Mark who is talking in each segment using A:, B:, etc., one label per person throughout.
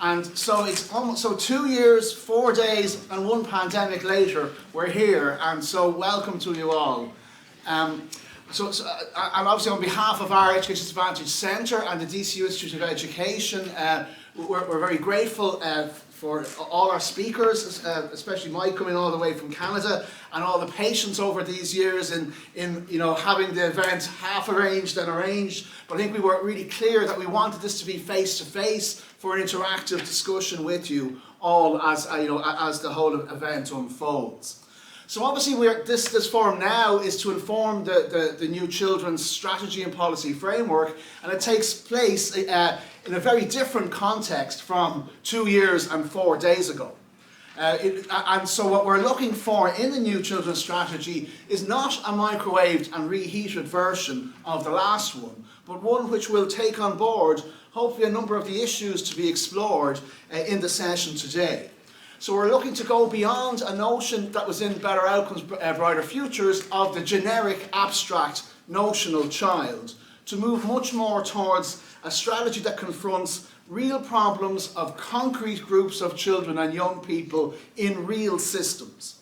A: And so it's almost 2 years, 4 days, and 1 pandemic later, we're here, and so welcome to you all. And obviously on behalf of our Education Advantage Centre and the DCU Institute of Education, we're very grateful for all our speakers, especially Mike coming all the way from Canada, and all the patience over these years in having the event half arranged and arranged. But I think we were really clear that we wanted this to be face-to-face for an interactive discussion with you all as the whole event unfolds. So obviously this forum now is to inform the new children's strategy and policy framework, and it takes place in a very different context from 2 years and 4 days ago. And so what we're looking for in the new children's strategy is not a microwaved and reheated version of the last one, but one which will take on board hopefully a number of the issues to be explored in the session today. So we're looking to go beyond a notion that was in Better Outcomes, Brighter Futures of the generic, abstract, notional child, to move much more towards a strategy that confronts real problems of concrete groups of children and young people in real systems.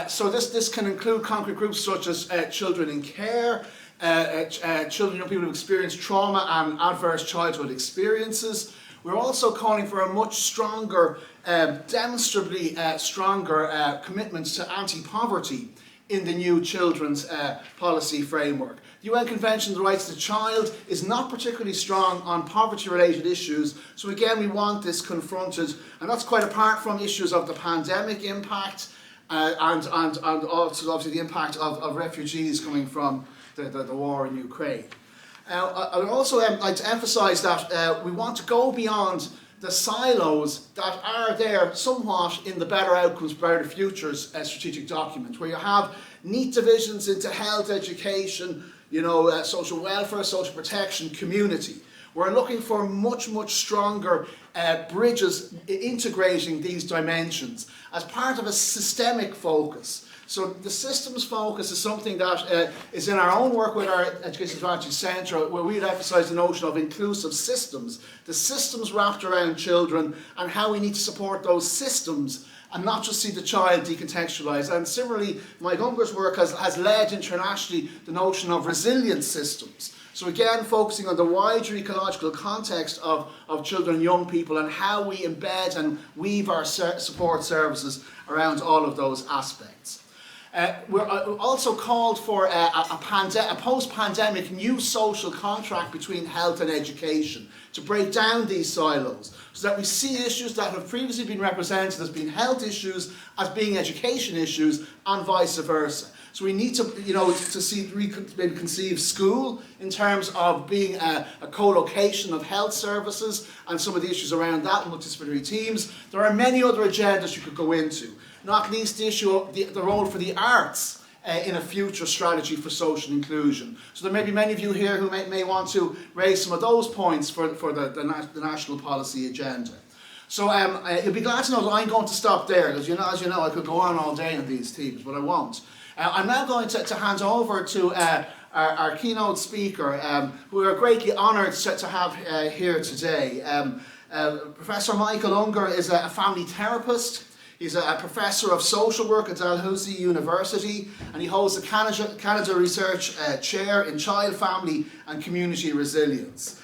A: So this can include concrete groups such as children in care, children and young people who experience trauma and adverse childhood experiences. We're also calling for a much stronger, demonstrably stronger commitment to anti-poverty in the new children's policy framework. The UN Convention on the Rights of the Child is not particularly strong on poverty-related issues, so again we want this confronted, and that's quite apart from issues of the pandemic impact and also obviously the impact of refugees coming from the war in Ukraine. I would also like to emphasise that we want to go beyond the silos that are there somewhat in the Better Outcomes, Brighter Futures strategic document, where you have neat divisions into health, education, social welfare, social protection, community. We're looking for much stronger bridges integrating these dimensions as part of a systemic focus. So the systems focus is something that is in our own work with our Education Advantage Centre, where we'd emphasise the notion of inclusive systems, the systems wrapped around children and how we need to support those systems and not just see the child decontextualised. And similarly, Mike Ungar's work has led internationally the notion of resilient systems. So again, focusing on the wider ecological context of children and young people and how we embed and weave our support services around all of those aspects. We're also called for a post-pandemic new social contract between health and education to break down these silos so that we see issues that have previously been represented as being health issues as being education issues and vice versa. So we need to, to see conceive school in terms of being a co-location of health services and some of the issues around that, multidisciplinary teams. There are many other agendas you could go into, not least the issue of the role for the arts in a future strategy for social inclusion. So there may be many of you here who may want to raise some of those points for the national policy agenda. So you'll be glad to know that I'm going to stop there, because as you know, I could go on all day on these themes, but I won't. I'm now going to hand over to our keynote speaker, who we are greatly honoured to have here today. Professor Michael Ungar is a family therapist. He's a professor of social work at Dalhousie University, and he holds the Canada Research Chair in Child, Family and Community Resilience.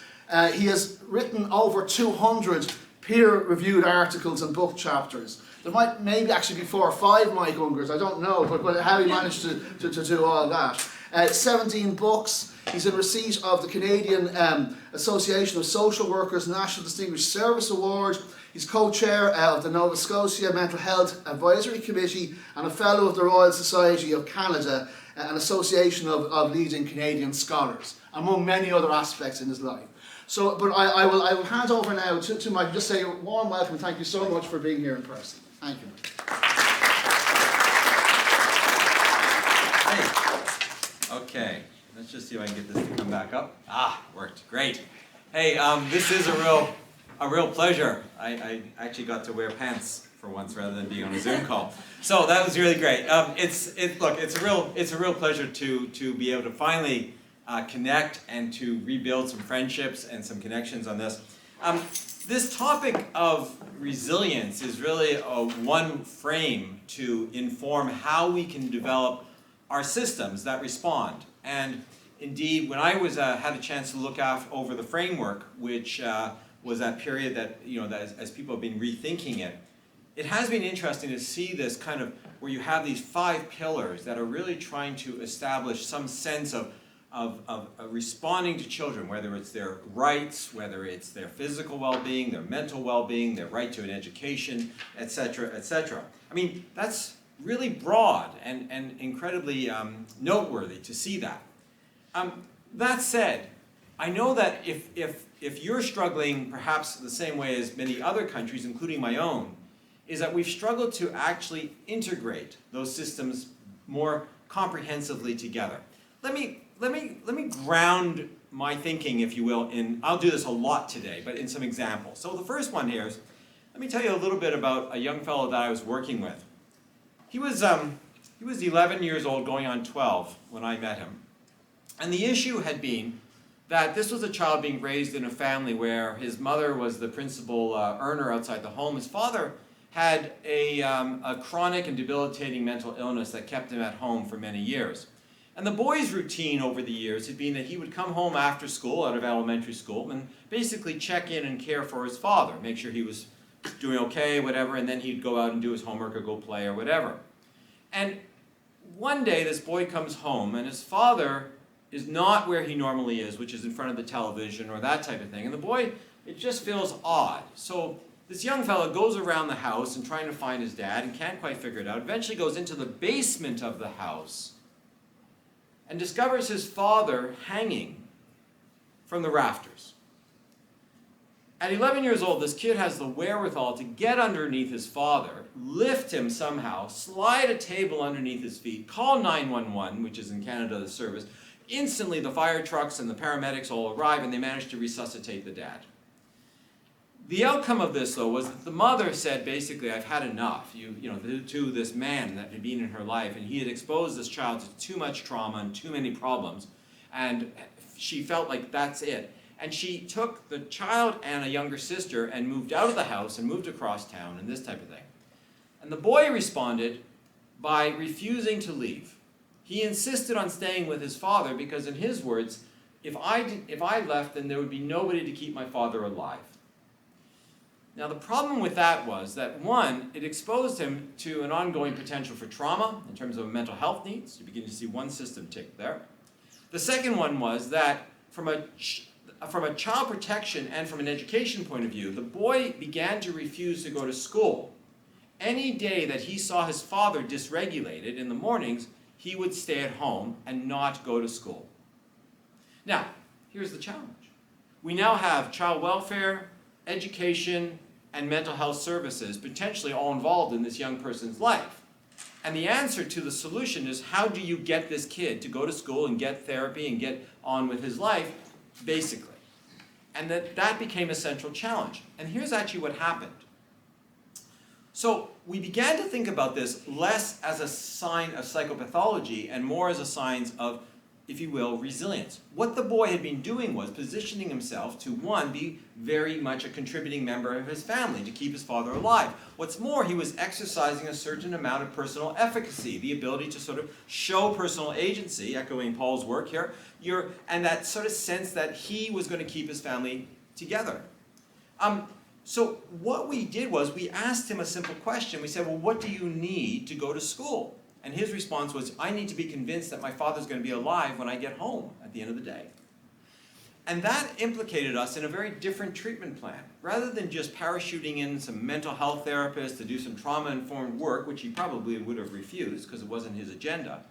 A: He has written over 200 peer-reviewed articles and book chapters. There might maybe actually be 4 or 5 Mike Ungars, I don't know, but how he managed to do all that. 17 books. He's in receipt of the Canadian Association of Social Workers National Distinguished Service Award. He's co-chair of the Nova Scotia Mental Health Advisory Committee and a fellow of the Royal Society of Canada, an association of leading Canadian scholars, among many other aspects in his life. So, but I will hand over now to Mike. Just say a warm welcome. Thank you so much for being here in person. Thank you.
B: Hey. Okay. Let's just see if I can get this to come back up. Worked. Great. Hey, this is a real pleasure. I actually got to wear pants for once rather than being on a Zoom call. So that was really great. It's a real pleasure to be able to finally connect and to rebuild some friendships and some connections on this. This topic of resilience is really one frame to inform how we can develop our systems that respond. And indeed, when I had a chance to look over the framework, which was that period that, as people have been rethinking it, it has been interesting to see this kind of, where you have these 5 pillars that are really trying to establish some sense of responding to children, whether it's their rights, whether it's their physical well-being, their mental well-being, their right to an education, etc., etc. I mean, that's really broad and incredibly noteworthy to see that. That said, I know that if you're struggling perhaps the same way as many other countries, including my own, is that we've struggled to actually integrate those systems more comprehensively together. Let me ground my thinking, if you will, I'll do this a lot today, but in some examples. So the first one here is, let me tell you a little bit about a young fellow that I was working with. He was 11 years old, going on 12, when I met him. And the issue had been that this was a child being raised in a family where his mother was the principal earner outside the home. His father had a chronic and debilitating mental illness that kept him at home for many years. And the boy's routine over the years had been that he would come home after school, out of elementary school, and basically check in and care for his father, make sure he was doing okay, whatever, and then he'd go out and do his homework or go play or whatever. And one day this boy comes home and his father is not where he normally is, which is in front of the television or that type of thing. And the boy, it just feels odd. So this young fellow goes around the house and trying to find his dad and can't quite figure it out. Eventually goes into the basement of the house and discovers his father hanging from the rafters. At 11 years old, this kid has the wherewithal to get underneath his father, lift him somehow, slide a table underneath his feet, call 911, which is in Canada the service. Instantly, the fire trucks and the paramedics all arrive and they manage to resuscitate the dad. The outcome of this, though, was that the mother said, basically, I've had enough, to this man that had been in her life, and he had exposed this child to too much trauma and too many problems, and she felt like that's it. And she took the child and a younger sister and moved out of the house and moved across town and this type of thing. And the boy responded by refusing to leave. He insisted on staying with his father because, in his words, if I left, then there would be nobody to keep my father alive. Now, the problem with that was that, one, it exposed him to an ongoing potential for trauma in terms of mental health needs. You begin to see one system tick there. The second one was that from a child protection and from an education point of view, the boy began to refuse to go to school. Any day that he saw his father dysregulated in the mornings, he would stay at home and not go to school. Now, here's the challenge. We now have child welfare, education, and mental health services potentially all involved in this young person's life. And the answer to the solution is, how do you get this kid to go to school and get therapy and get on with his life, basically? And that became a central challenge. And here's actually what happened. So we began to think about this less as a sign of psychopathology and more as a sign of, if you will, resilience. What the boy had been doing was positioning himself to, one, be very much a contributing member of his family, to keep his father alive. What's more, he was exercising a certain amount of personal efficacy, the ability to sort of show personal agency, echoing Paul's work here, and that sort of sense that he was going to keep his family together. So what we did was we asked him a simple question. We said, well, what do you need to go to school? And his response was, I need to be convinced that my father's going to be alive when I get home at the end of the day. And that implicated us in a very different treatment plan. Rather than just parachuting in some mental health therapists to do some trauma-informed work, which he probably would have refused because it wasn't his agenda,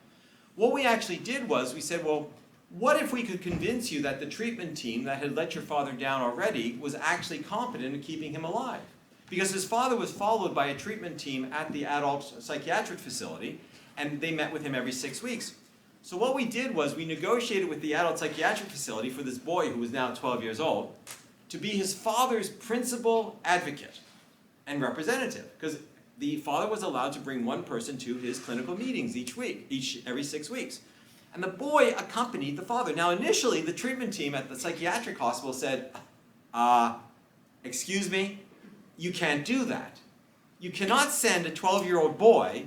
B: what we actually did was we said, well, what if we could convince you that the treatment team that had let your father down already was actually competent in keeping him alive? Because his father was followed by a treatment team at the adult psychiatric facility, and they met with him every 6 weeks. So what we did was we negotiated with the adult psychiatric facility for this boy who was now 12 years old to be his father's principal advocate and representative, because the father was allowed to bring one person to his clinical meetings every 6 weeks. And the boy accompanied the father. Now initially, the treatment team at the psychiatric hospital said, Excuse me? You can't do that. You cannot send a 12-year-old boy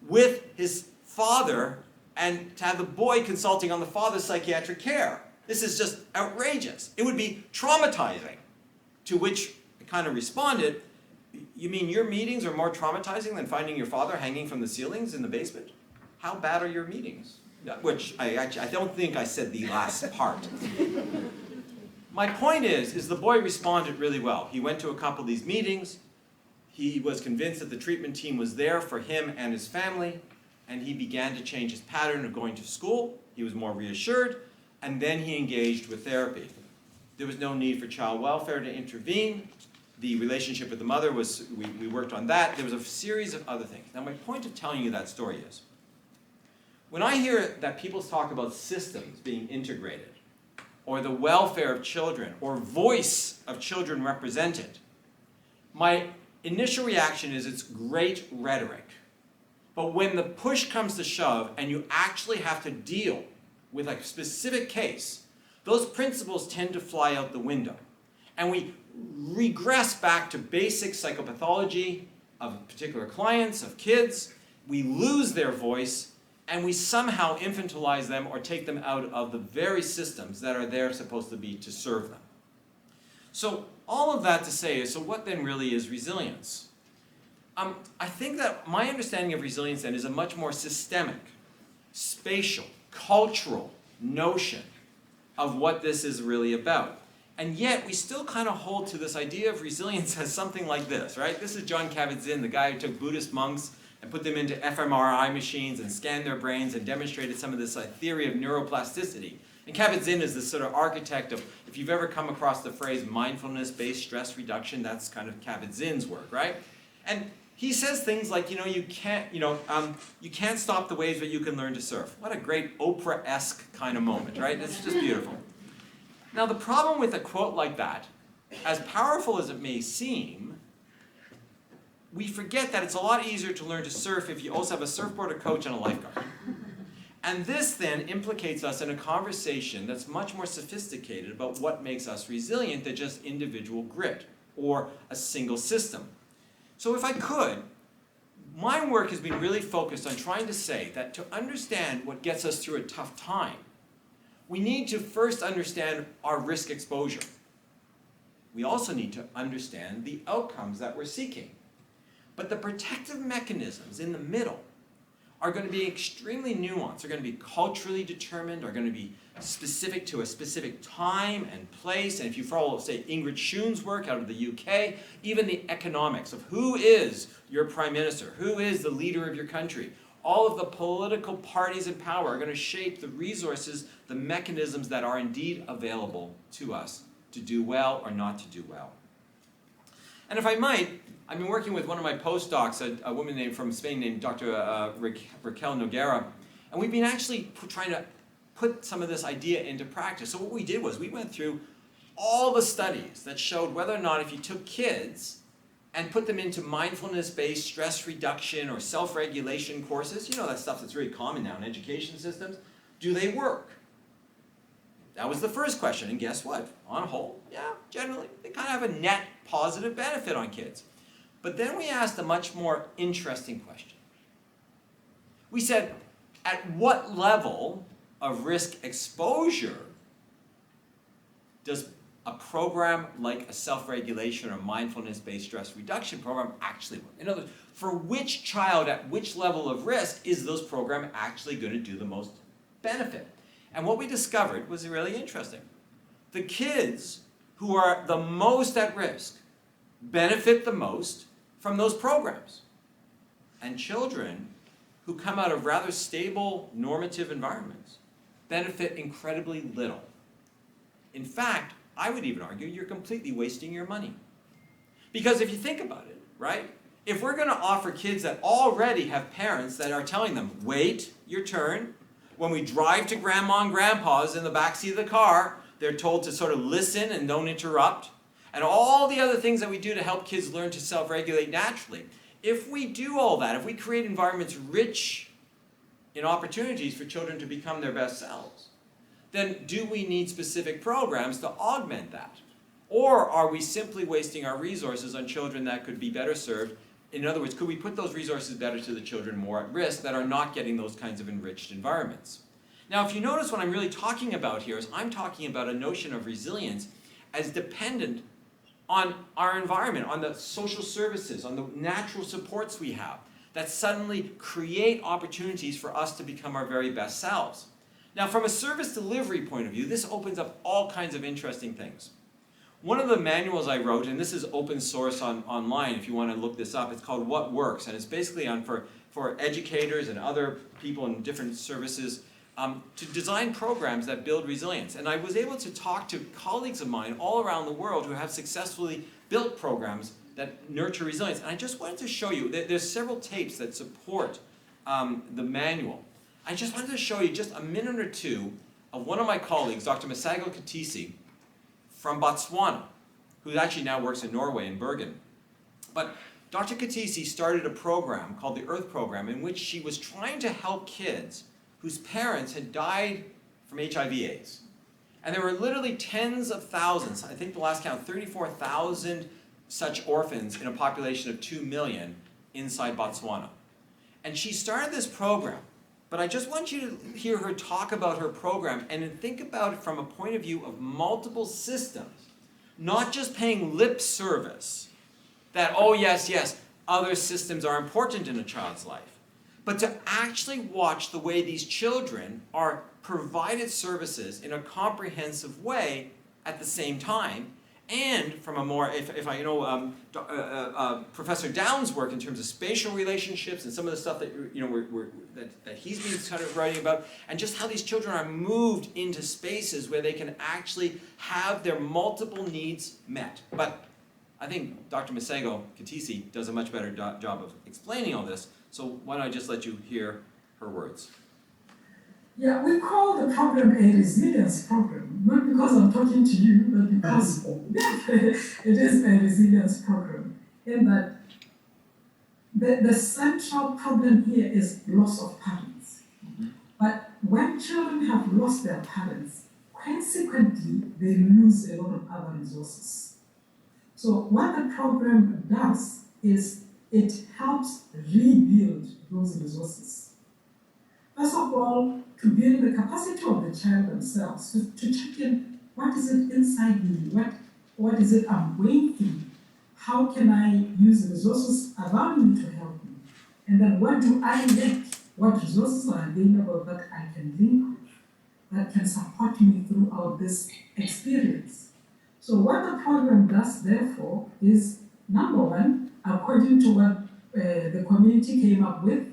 B: with his father and to have the boy consulting on the father's psychiatric care. This is just outrageous. It would be traumatizing. To which I kind of responded, you mean your meetings are more traumatizing than finding your father hanging from the ceilings in the basement? How bad are your meetings? Which I don't think I said the last part. My point is the boy responded really well. He went to a couple of these meetings. He was convinced that the treatment team was there for him and his family, and he began to change his pattern of going to school. He was more reassured, and then he engaged with therapy. There was no need for child welfare to intervene. The relationship with the mother was, we worked on that. There was a series of other things. Now, my point of telling you that story is, when I hear that people talk about systems being integrated, or the welfare of children, or voice of children represented, my initial reaction is it's great rhetoric. But when the push comes to shove and you actually have to deal with a specific case, those principles tend to fly out the window. And we regress back to basic psychopathology of particular clients, of kids. We lose their voice, and we somehow infantilize them or take them out of the very systems that are there supposed to be to serve them. So all of that to say is, so what then really is resilience? I think that my understanding of resilience then is a much more systemic, spatial, cultural notion of what this is really about. And yet we still kind of hold to this idea of resilience as something like this, right? This is John Kabat-Zinn, the guy who took Buddhist monks and put them into fMRI machines and scanned their brains and demonstrated some of this theory of neuroplasticity. And Kabat-Zinn is this sort of architect of, if you've ever come across the phrase mindfulness-based stress reduction, that's kind of Kabat-Zinn's work, right? And he says things like, you can't stop the waves, but you can learn to surf. What a great Oprah-esque kind of moment, right? It's just beautiful. Now, the problem with a quote like that, as powerful as it may seem, we forget that it's a lot easier to learn to surf if you also have a surfboard, a coach, and a lifeguard. And this then implicates us in a conversation that's much more sophisticated about what makes us resilient than just individual grit or a single system. So if I could, my work has been really focused on trying to say that to understand what gets us through a tough time, we need to first understand our risk exposure. We also need to understand the outcomes that we're seeking. But the protective mechanisms in the middle are going to be extremely nuanced. They're going to be culturally determined, are going to be specific to a specific time and place. And if you follow, say, Ingrid Schoon's work out of the UK, even the economics of who is your prime minister, who is the leader of your country, all of the political parties in power are going to shape the resources, the mechanisms that are indeed available to us to do well or not to do well. And if I might, I've been working with one of my postdocs, a woman from Spain named Dr. Raquel Noguera, and we've been actually trying to put some of this idea into practice. So what we did was we went through all the studies that showed whether or not if you took kids and put them into mindfulness-based stress reduction or self-regulation courses, that stuff that's really common now in education systems, do they work? That was the first question, and guess what? On a whole, yeah, generally, they kind of have a net positive benefit on kids. But then we asked a much more interesting question. We said, at what level of risk exposure does a program like a self-regulation or mindfulness-based stress reduction program actually work? In other words, for which child at which level of risk is those program actually going to do the most benefit? And what we discovered was really interesting. The kids who are the most at risk benefit the most from those programs. And children who come out of rather stable normative environments benefit incredibly little. In fact, I would even argue you're completely wasting your money. Because if you think about it, right? If we're going to offer kids that already have parents that are telling them, wait your turn, when we drive to grandma and grandpa's in the backseat of the car, they're told to sort of listen and don't interrupt, and all the other things that we do to help kids learn to self-regulate naturally. If we do all that, if we create environments rich in opportunities for children to become their best selves, then do we need specific programs to augment that? Or are we simply wasting our resources on children that could be better served? In other words, could we put those resources better to the children more at risk that are not getting those kinds of enriched environments? Now, if you notice what I'm really talking about here is I'm talking about a notion of resilience as dependent on our environment, on the social services, on the natural supports we have that suddenly create opportunities for us to become our very best selves. Now, from a service delivery point of view, this opens up all kinds of interesting things. One of the manuals I wrote, and this is open source online if you want to look this up, it's called What Works, and it's basically for educators and other people in different services to design programs that build resilience. And I was able to talk to colleagues of mine all around the world who have successfully built programs that nurture resilience. And I just wanted to show you, there's several tapes that support the manual. I just wanted to show you just a minute or two of one of my colleagues, Dr. Masago Katisi, from Botswana, who actually now works in Norway, in Bergen. But Dr. Katisi started a program called the Earth Program in which she was trying to help kids whose parents had died from HIV/AIDS. And there were literally tens of thousands, I think the last count, 34,000 such orphans in a population of 2 million inside Botswana. And she started this program, but I just want you to hear her talk about her program and think about it from a point of view of multiple systems, not just paying lip service that, oh yes, yes, other systems are important in a child's life, but to actually watch the way these children are provided services in a comprehensive way at the same time, and from a more, if I know Professor Downs' work in terms of spatial relationships and some of the stuff that that he's been kind of writing about, and just how these children are moved into spaces where they can actually have their multiple needs met. But I think Dr. Masago Katisi does a much better job of explaining all this, so why don't I just let you hear her words.
C: Yeah, we call the program a resilience program, not because I'm talking to you, but because it is a resilience program. In that the central problem here is loss of parents. But when children have lost their parents, consequently, they lose a lot of other resources. So what the program does is it helps rebuild those resources. First of all, to build the capacity of the child themselves, to check in, what is it inside me? What is it I'm going through? How can I use the resources around me to help me? And then what do I lack? What resources are available that I can link with, that can support me throughout this experience? So what the program does, therefore, is, number one, according to what the community came up with,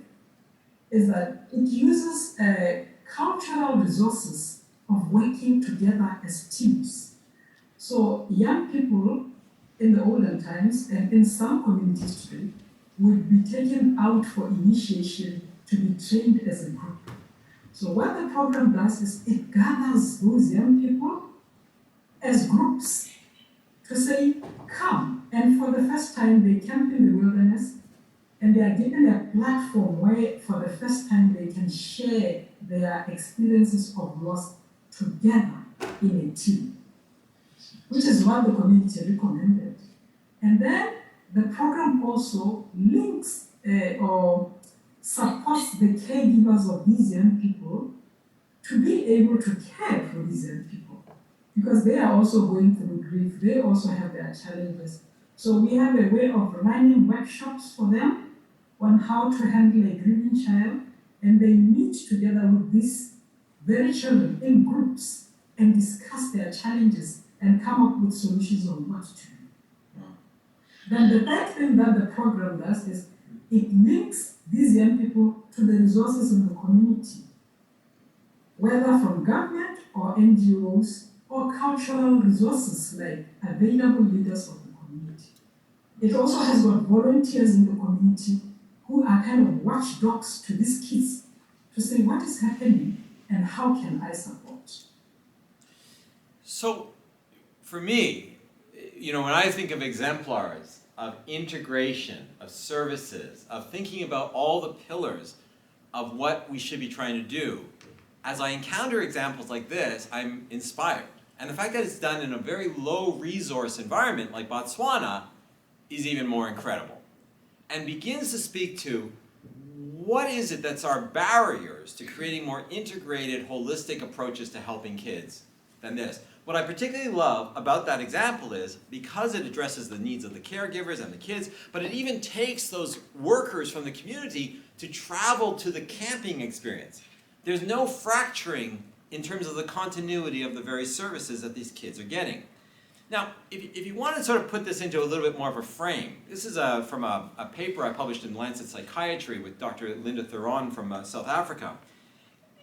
C: is that it uses cultural resources of working together as teams. So young people in the olden times and in some communities today would be taken out for initiation to be trained as a group. So what the program does is it gathers those young people as groups to say, come, and for the first time they camp in the wilderness, and they are given a platform where for the first time they can share their experiences of loss together in a team, which is what the community recommended. And then the program also links or supports the caregivers of these young people to be able to care for these young people, because they are also going through grief, they also have their challenges. So we have a way of running workshops for them on how to handle a grieving child, and they meet together with these very children in groups and discuss their challenges and come up with solutions on what to do. Then the third thing that the program does is it links these young people to the resources in the community, whether from government or NGOs or cultural resources like available leaders of the community. It also has got volunteers in the community who are kind of watchdogs to these kids to say what is happening and how can I support.
B: So, for me, when I think of exemplars, of integration, of services, of thinking about all the pillars of what we should be trying to do, as I encounter examples like this, I'm inspired. And the fact that it's done in a very low resource environment like Botswana is even more incredible. And begins to speak to what is it that's our barriers to creating more integrated, holistic approaches to helping kids than this. What I particularly love about that example is because it addresses the needs of the caregivers and the kids, but it even takes those workers from the community to travel to the camping experience. There's no fracturing in terms of the continuity of the various services that these kids are getting. Now, if you want to sort of put this into a little bit more of a frame, this is from a paper I published in Lancet Psychiatry with Dr. Linda Theron from South Africa.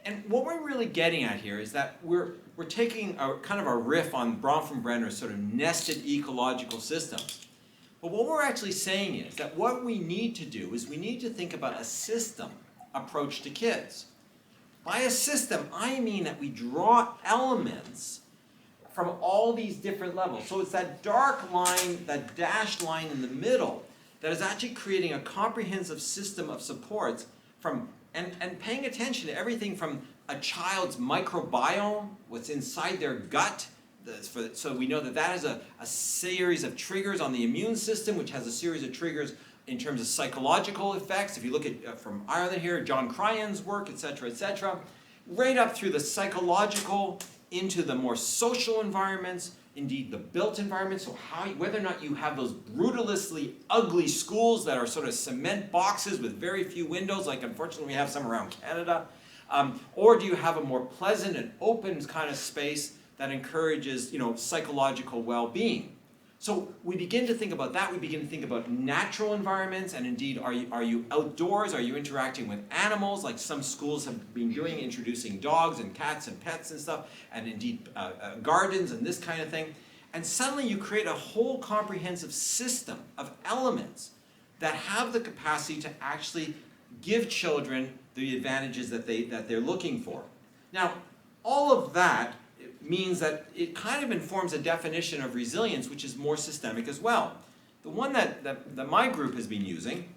B: And what we're really getting at here is that we're taking a kind of a riff on Bronfenbrenner's sort of nested ecological systems. But what we're actually saying is that what we need to do is we need to think about a system approach to kids. By a system, I mean that we draw elements from all these different levels. So it's that dark line, that dashed line in the middle, that is actually creating a comprehensive system of supports from, and paying attention to everything from a child's microbiome, what's inside their gut, so we know that that has a series of triggers on the immune system, which has a series of triggers in terms of psychological effects. If you look at, from Ireland here, John Cryan's work, etc., right up through the psychological, into the more social environments, indeed the built environment, so whether or not you have those brutalistly ugly schools that are sort of cement boxes with very few windows, like unfortunately we have some around Canada, or do you have a more pleasant and open kind of space that encourages, psychological well-being. So we begin to think about that. We begin to think about natural environments, and indeed, are you outdoors? Are you interacting with animals, like some schools have been doing, introducing dogs and cats and pets and stuff, and indeed gardens and this kind of thing. And suddenly you create a whole comprehensive system of elements that have the capacity to actually give children the advantages that they're looking for. Now, all of that means that it kind of informs a definition of resilience which is more systemic as well. The one that my group has been using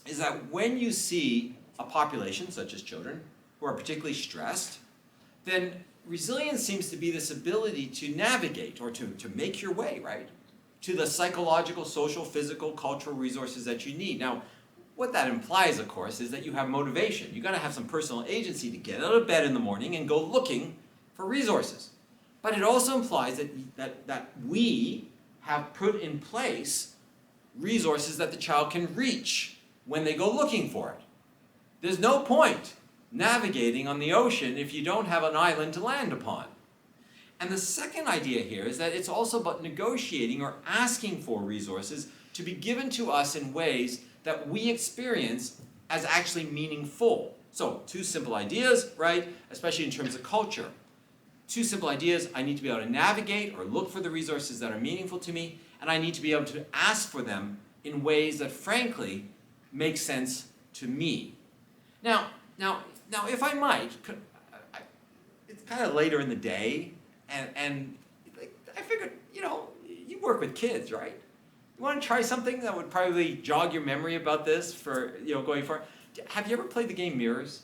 B: is that when you see a population, such as children, who are particularly stressed, then resilience seems to be this ability to navigate or to make your way, right, to the psychological, social, physical, cultural resources that you need. Now, what that implies, of course, is that you have motivation. You've got to have some personal agency to get out of bed in the morning and go looking for resources. But it also implies that we have put in place resources that the child can reach when they go looking for it. There's no point navigating on the ocean if you don't have an island to land upon. And the second idea here is that it's also about negotiating or asking for resources to be given to us in ways that we experience as actually meaningful. So, two simple ideas, right? Especially in terms of culture. Two simple ideas: I need to be able to navigate or look for the resources that are meaningful to me, and I need to be able to ask for them in ways that frankly make sense to me. Now, if I might, it's kind of later in the day, and I figured, you work with kids, right? You want to try something that would probably jog your memory about this for, going forward? Have you ever played the game Mirrors?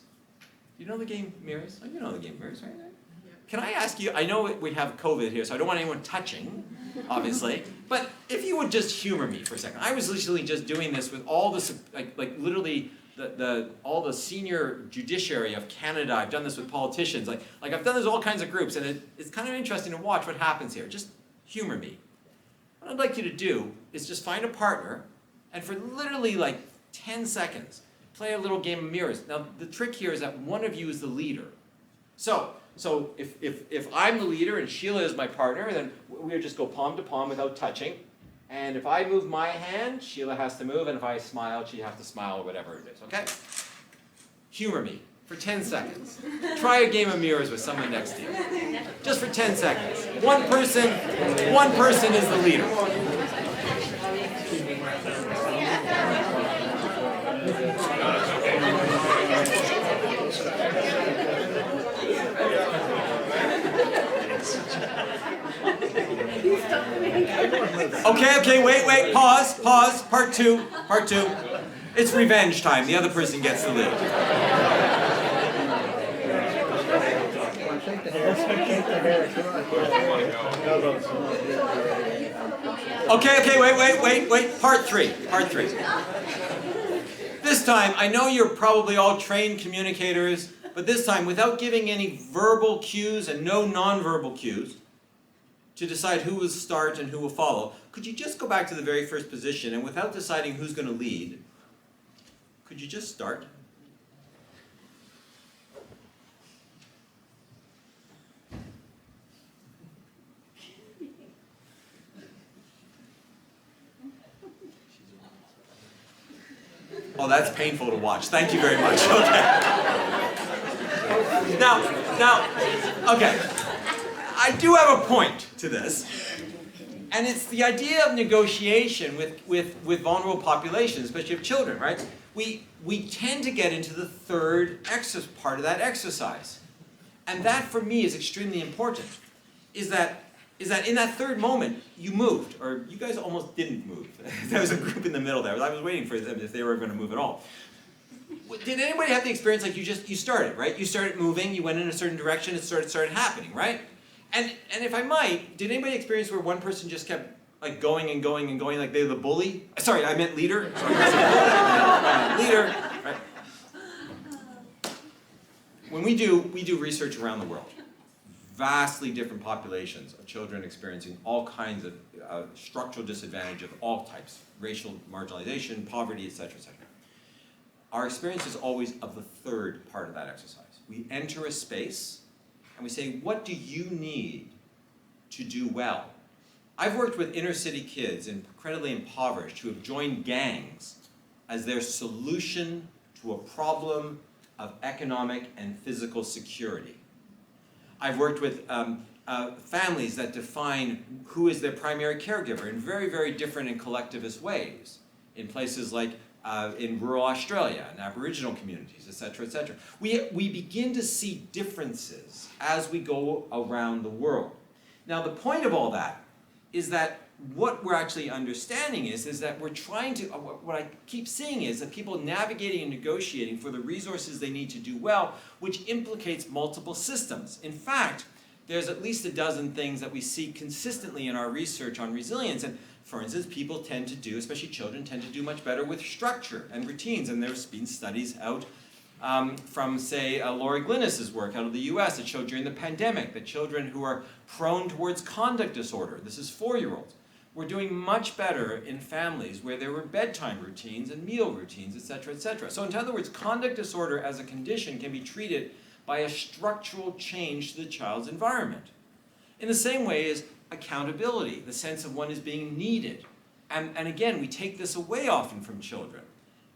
B: You know the game Mirrors? Oh, you know the game Mirrors, right? Can I ask you, I know we have COVID here, so I don't want anyone touching, obviously, but if you would just humor me for a second. I was literally just doing this with all the, like literally, all the senior judiciary of Canada. I've done this with politicians. Like I've done this with all kinds of groups, and it's kind of interesting to watch what happens here. Just humor me. What I'd like you to do is just find a partner, and for literally like 10 seconds, play a little game of mirrors. Now, the trick here is that one of you is the leader. So if I'm the leader and Sheila is my partner, then we would just go palm to palm without touching. And if I move my hand, Sheila has to move, and if I smile, she has to smile, or whatever it is, okay? Humor me for 10 seconds. Try a game of mirrors with someone next to you. Just for 10 seconds. One person is the leader. Okay, wait, pause, part two. It's revenge time, the other person gets the lead.
D: shake the hair. Shake the hair.
B: Okay, wait. Part three. This time, I know you're probably all trained communicators, but this time, without giving any verbal cues and no non-verbal cues, to decide who will start and who will follow, could you just go back to the very first position, and without deciding who's going to lead, could you just start? Oh, that's painful to watch. Thank you very much. Okay. Now, okay. I do have a point to this, and it's the idea of negotiation with vulnerable populations, especially of children, right? We tend to get into the third part of that exercise, and that for me is extremely important. Is that in that third moment you moved, or you guys almost didn't move. There was a group in the middle there. I was waiting for them if they were going to move at all. Did anybody have the experience like you started, right? You started moving, you went in a certain direction, it started happening, right? And if I might, did anybody experience where one person just kept like going and going and going, like they were the bully? Sorry, I meant leader. Sorry, leader. Right? When we do research around the world, vastly different populations of children experiencing all kinds of structural disadvantage of all types, racial marginalization, poverty, etc., etc. Our experience is always of the third part of that exercise. We enter a space and we say, what do you need to do well? I've worked with inner city kids, incredibly impoverished, who have joined gangs as their solution to a problem of economic and physical security. I've worked with families that define who is their primary caregiver in very, very different and collectivist ways, in places like in rural Australia and Aboriginal communities, etc., etc. We begin to see differences as we go around the world. Now, the point of all that is that what we're actually understanding is that we're trying to, what I keep seeing is that people navigating and negotiating for the resources they need to do well, which implicates multiple systems. In fact, there's at least a dozen things that we see consistently in our research on resilience. And for instance, people tend to do, especially children, tend to do much better with structure and routines. And there's been studies out from, say, Laurie Glynis's work out of the US that showed during the pandemic that children who are prone towards conduct disorder, this is 4-year-olds, were doing much better in families where there were bedtime routines and meal routines, etc., etc. So in other words, conduct disorder as a condition can be treated by a structural change to the child's environment. In the same way as accountability, the sense of one is being needed. And again, we take this away often from children.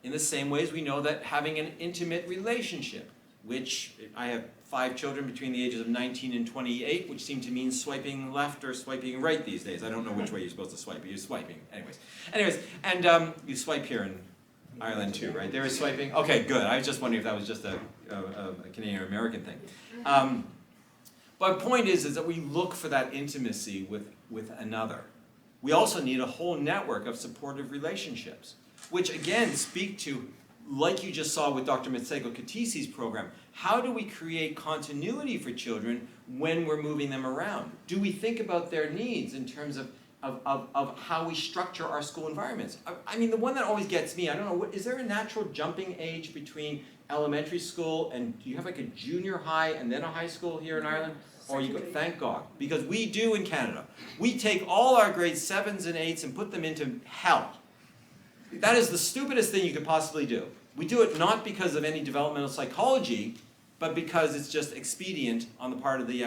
B: In the same way as we know that having an intimate relationship, which I have 5 children between the ages of 19 and 28, which seem to mean swiping left or swiping right these days. I don't know which way you're supposed to swipe, but you're swiping. Anyways, and you swipe here in Ireland too, right? There is swiping? Okay, good. I was just wondering if that was just a Canadian or American thing. But the point is that we look for that intimacy with another. We also need a whole network of supportive relationships, which again speak to, like you just saw with Dr. Mitsego Katisi's program, how do we create continuity for children when we're moving them around? Do we think about their needs in terms of how we structure our school environments? I mean, the one that always gets me, I don't know, is there a natural jumping age between elementary school and do you have like a junior high and then a high school here in Ireland? Or you go, thank God, because we do in Canada. We take all our grades 7s and 8s and put them into hell. That is the stupidest thing you could possibly do. We do it not because of any developmental psychology, but because it's just expedient on the part of the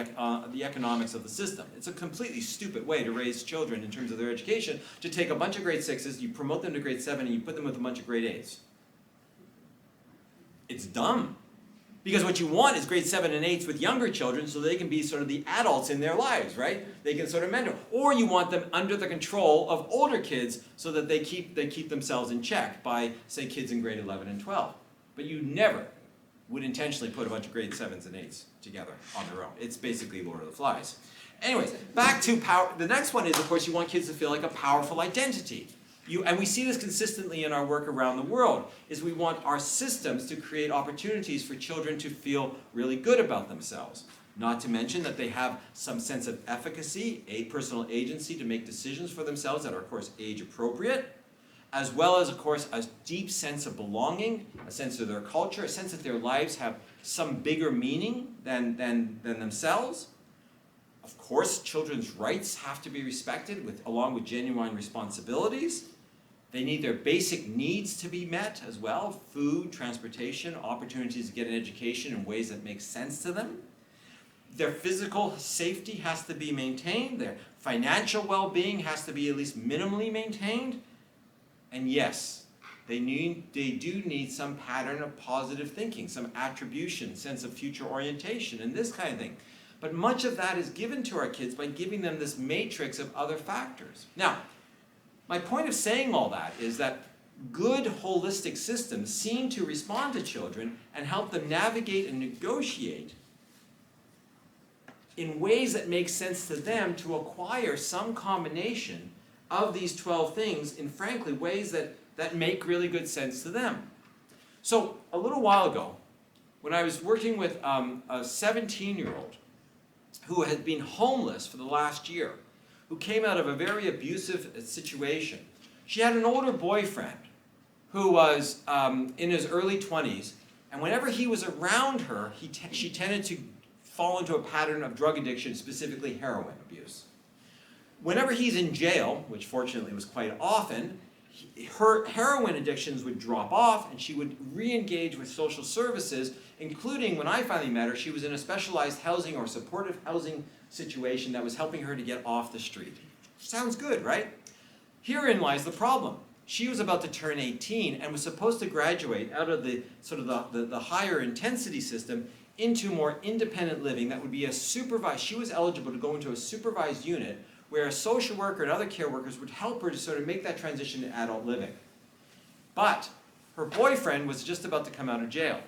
B: economics of the system. It's a completely stupid way to raise children in terms of their education, to take a bunch of grade 6s, you promote them to grade 7, and you put them with a bunch of grade 8s. It's dumb. Because what you want is grade 7 and 8s with younger children so they can be sort of the adults in their lives, right? They can sort of mentor. Or you want them under the control of older kids so that they keep themselves in check by, say, kids in grade 11 and 12. But you never would intentionally put a bunch of grade 7s and 8s together on their own. It's basically Lord of the Flies. Anyways, back to power. The next one is, of course, you want kids to feel like a powerful identity. And we see this consistently in our work around the world, is we want our systems to create opportunities for children to feel really good about themselves. Not to mention that they have some sense of efficacy, a personal agency to make decisions for themselves that are, of course, age appropriate, as well as, of course, a deep sense of belonging, a sense of their culture, a sense that their lives have some bigger meaning than themselves. Of course, children's rights have to be respected along with genuine responsibilities. They need their basic needs to be met as well: food, transportation, opportunities to get an education in ways that make sense to them. Their physical safety has to be maintained. Their financial well-being has to be at least minimally maintained. And yes, they do need some pattern of positive thinking, some attribution, sense of future orientation, and this kind of thing. But much of that is given to our kids by giving them this matrix of other factors. Now, my point of saying all that is that good holistic systems seem to respond to children and help them navigate and negotiate in ways that make sense to them to acquire some combination of these 12 things in, frankly, ways that make really good sense to them. So a little while ago, when I was working with a 17-year-old who had been homeless for the last year, who came out of a very abusive situation. She had an older boyfriend who was in his early 20s, and whenever he was around her, she tended to fall into a pattern of drug addiction, specifically heroin abuse. Whenever he's in jail, which fortunately was quite often, her heroin addictions would drop off and she would re-engage with social services, including when I finally met her, she was in a specialized housing or supportive housing situation that was helping her to get off the street. Sounds good, right? Herein lies the problem. She was about to turn 18 and was supposed to graduate out of the sort of the higher intensity system into more independent living that would be a supervised. She was eligible to go into a supervised unit where a social worker and other care workers would help her to sort of make that transition to adult living. But her boyfriend was just about to come out of jail.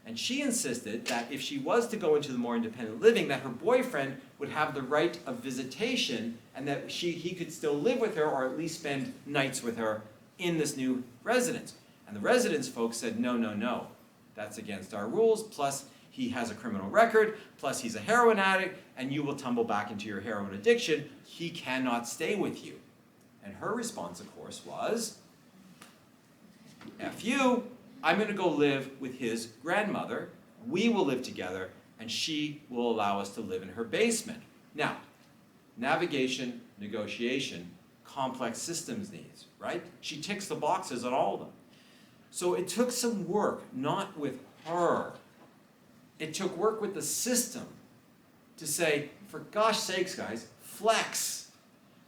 B: And she insisted that if she was to go into the more independent living, that her boyfriend would have the right of visitation and that he could still live with her or at least spend nights with her in this new residence. And the residence folks said, no, no, no. That's against our rules, plus he has a criminal record, plus he's a heroin addict, and you will tumble back into your heroin addiction. He cannot stay with you. And her response, of course, was, F you, I'm going to go live with his grandmother. We will live together, and she will allow us to live in her basement. Now, navigation, negotiation, complex systems needs, right? She ticks the boxes on all of them. So it took some work, not with her. It took work with the system to say, for gosh sakes, guys, flex.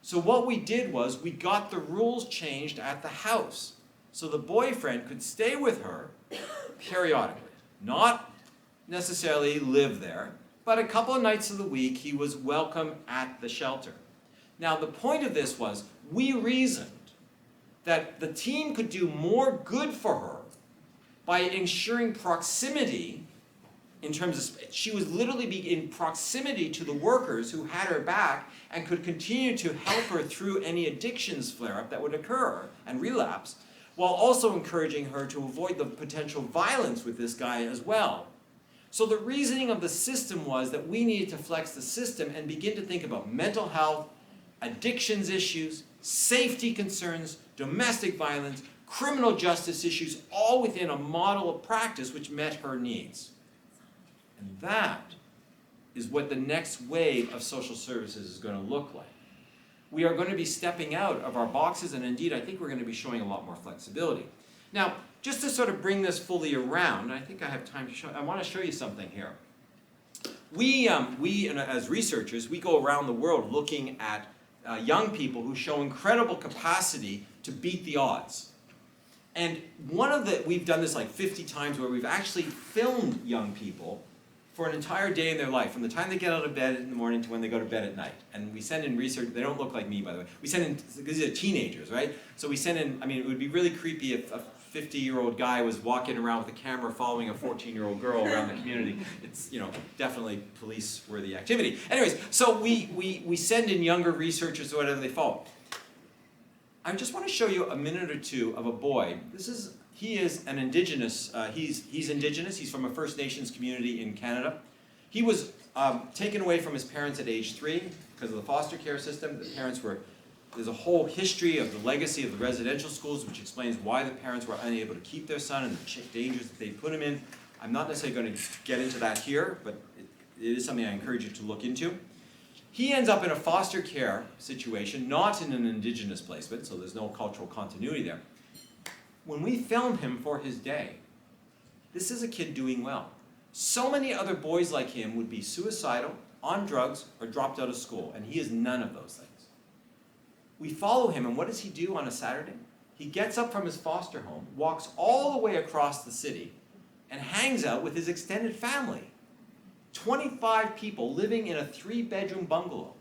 B: So what we did was we got the rules changed at the house. So the boyfriend could stay with her periodically. Not necessarily live there, but a couple of nights of the week he was welcome at the shelter. Now the point of this was we reasoned that the team could do more good for her by ensuring proximity in terms of, she was literally be in proximity to the workers who had her back and could continue to help her through any addictions flare-up that would occur and relapse, while also encouraging her to avoid the potential violence with this guy as well. So the reasoning of the system was that we needed to flex the system and begin to think about mental health, addictions issues, safety concerns, domestic violence, criminal justice issues, all within a model of practice which met her needs. And that is what the next wave of social services is going to look like. We are going to be stepping out of our boxes, and indeed I think we're going to be showing a lot more flexibility. Now, just to sort of bring this fully around, I think I have time to show, I want to show you something here. We as researchers, we go around the world looking at young people who show incredible capacity to beat the odds. And we've done this like 50 times where we've actually filmed young people for an entire day in their life, from the time they get out of bed in the morning to when they go to bed at night. And we send in research, they don't look like me, by the way. We send in, because these are teenagers, right? So we send in, I mean, it would be really creepy if a 50-year-old guy was walking around with a camera following a 14-year-old girl around the community. It's, definitely police-worthy activity. Anyways, so we send in younger researchers or whatever they follow. I just want to show you a minute or two of a boy. He is an indigenous, he's indigenous, he's from a First Nations community in Canada. He was taken away from his parents at age 3 because of the foster care system. The parents were, there's a whole history of the legacy of the residential schools which explains why the parents were unable to keep their son and the dangers that they put him in. I'm not necessarily going to get into that here, but it is something I encourage you to look into. He ends up in a foster care situation, not in an indigenous placement, so there's no cultural continuity there. When we filmed him for his day, this is a kid doing well. So many other boys like him would be suicidal, on drugs, or dropped out of school, and he is none of those things. We follow him, and what does he do on a Saturday? He gets up from his foster home, walks all the way across the city, and hangs out with his extended family. 25 people living in a 3-bedroom bungalow.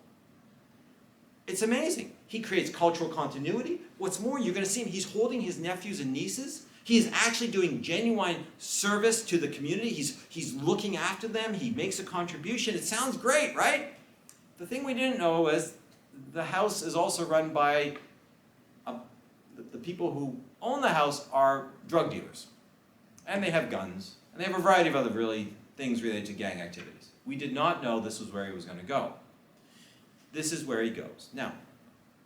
B: It's amazing. He creates cultural continuity. What's more, you're going to see him, he's holding his nephews and nieces. He's actually doing genuine service to the community. He's looking after them. He makes a contribution. It sounds great, right? The thing we didn't know was the house is also run by, the people who own the house are drug dealers. And they have guns. And they have a variety of other things related to gang activities. We did not know this was where he was going to go. This is where he goes. Now,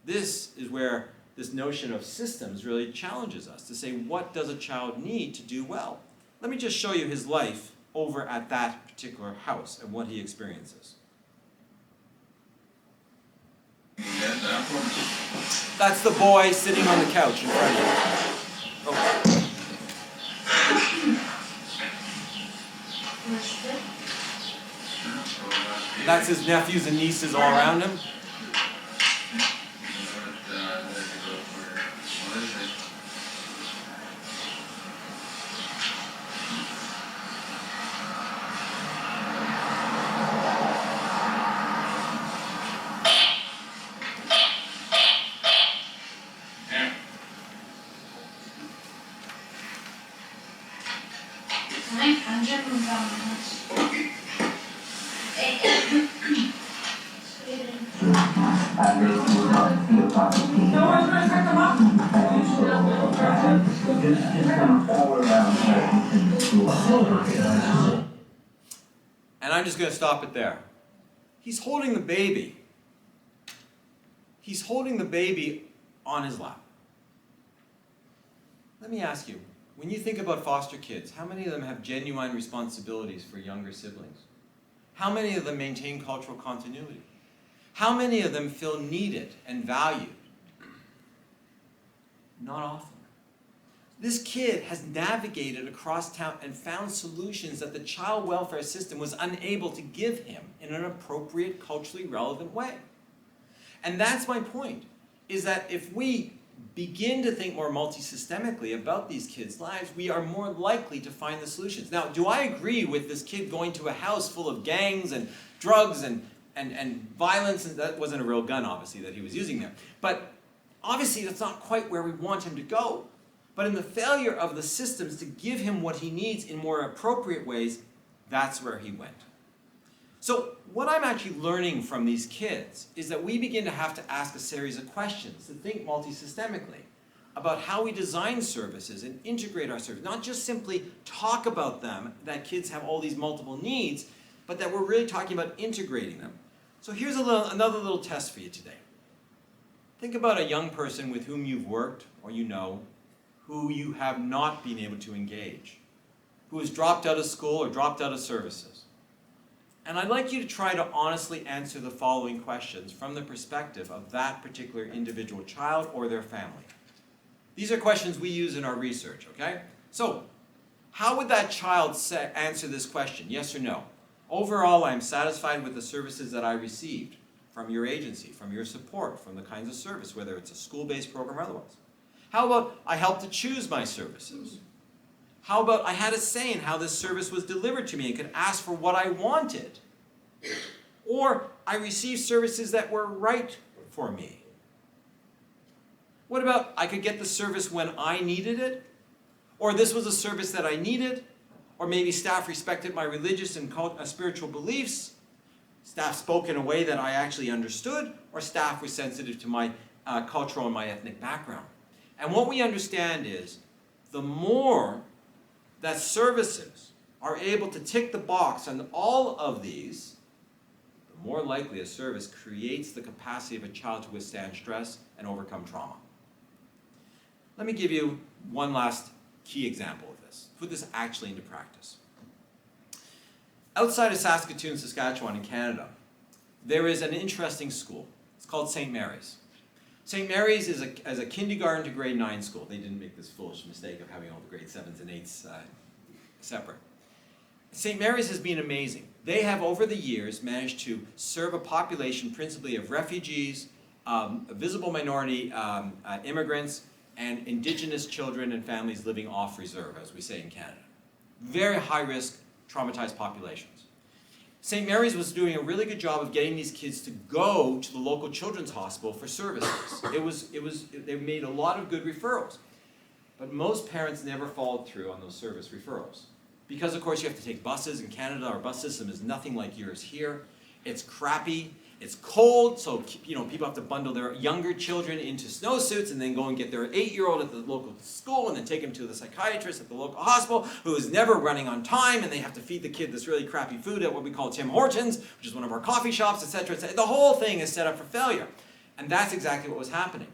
B: this is where this notion of systems really challenges us to say, what does a child need to do well? Let me just show you his life over at that particular house and what he experiences. That's the boy sitting on the couch in front of you. Oh. That's his nephews and nieces all around him. And I'm just going to stop it there. He's holding the baby. He's holding the baby on his lap. Let me ask you, when you think about foster kids, how many of them have genuine responsibilities for younger siblings? How many of them maintain cultural continuity? How many of them feel needed and valued? Not often. This kid has navigated across town and found solutions that the child welfare system was unable to give him in an appropriate, culturally relevant way. And that's my point, is that if we begin to think more multi-systemically about these kids' lives, we are more likely to find the solutions. Now, do I agree with this kid going to a house full of gangs and drugs and violence? And that wasn't a real gun, obviously, that he was using there. But obviously, that's not quite where we want him to go. But in the failure of the systems to give him what he needs in more appropriate ways, that's where he went. So what I'm actually learning from these kids is that we begin to have to ask a series of questions, to think multi-systemically about how we design services and integrate our services. Not just simply talk about them, that kids have all these multiple needs, but that we're really talking about integrating them. So here's another little test for you today. Think about a young person with whom you've worked or you know, who you have not been able to engage, who has dropped out of school or dropped out of services. And I'd like you to try to honestly answer the following questions from the perspective of that particular individual child or their family. These are questions we use in our research, okay? So, how would that child answer this question, yes or no? Overall, I'm satisfied with the services that I received from your agency, from your support, from the kinds of service, whether it's a school-based program or otherwise. How about I helped to choose my services? How about I had a say in how this service was delivered to me and could ask for what I wanted? Or I received services that were right for me? What about I could get the service when I needed it? Or this was a service that I needed? Or maybe staff respected my religious and spiritual beliefs? Staff spoke in a way that I actually understood? Or staff was sensitive to my cultural and my ethnic background? And what we understand is the more that services are able to tick the box on all of these, the more likely a service creates the capacity of a child to withstand stress and overcome trauma. Let me give you one last key example of this. Put this actually into practice. Outside of Saskatoon, Saskatchewan in Canada, there is an interesting school. It's called St. Mary's. St. Mary's is a kindergarten to grade 9 school. They didn't make this foolish mistake of having all the grade 7s and 8s separate. St. Mary's has been amazing. They have, over the years, managed to serve a population principally of refugees, visible minority immigrants, and Indigenous children and families living off reserve, as we say in Canada. Very high-risk, traumatized populations. St. Mary's was doing a really good job of getting these kids to go to the local children's hospital for services. They made a lot of good referrals. But most parents never followed through on those service referrals. Because, of course, you have to take buses. In Canada, our bus system is nothing like yours here. It's crappy. It's cold, so people have to bundle their younger children into snowsuits and then go and get their 8-year-old at the local school and then take him to the psychiatrist at the local hospital who is never running on time, and they have to feed the kid this really crappy food at what we call Tim Hortons, which is one of our coffee shops, etc., etc. The whole thing is set up for failure. And that's exactly what was happening.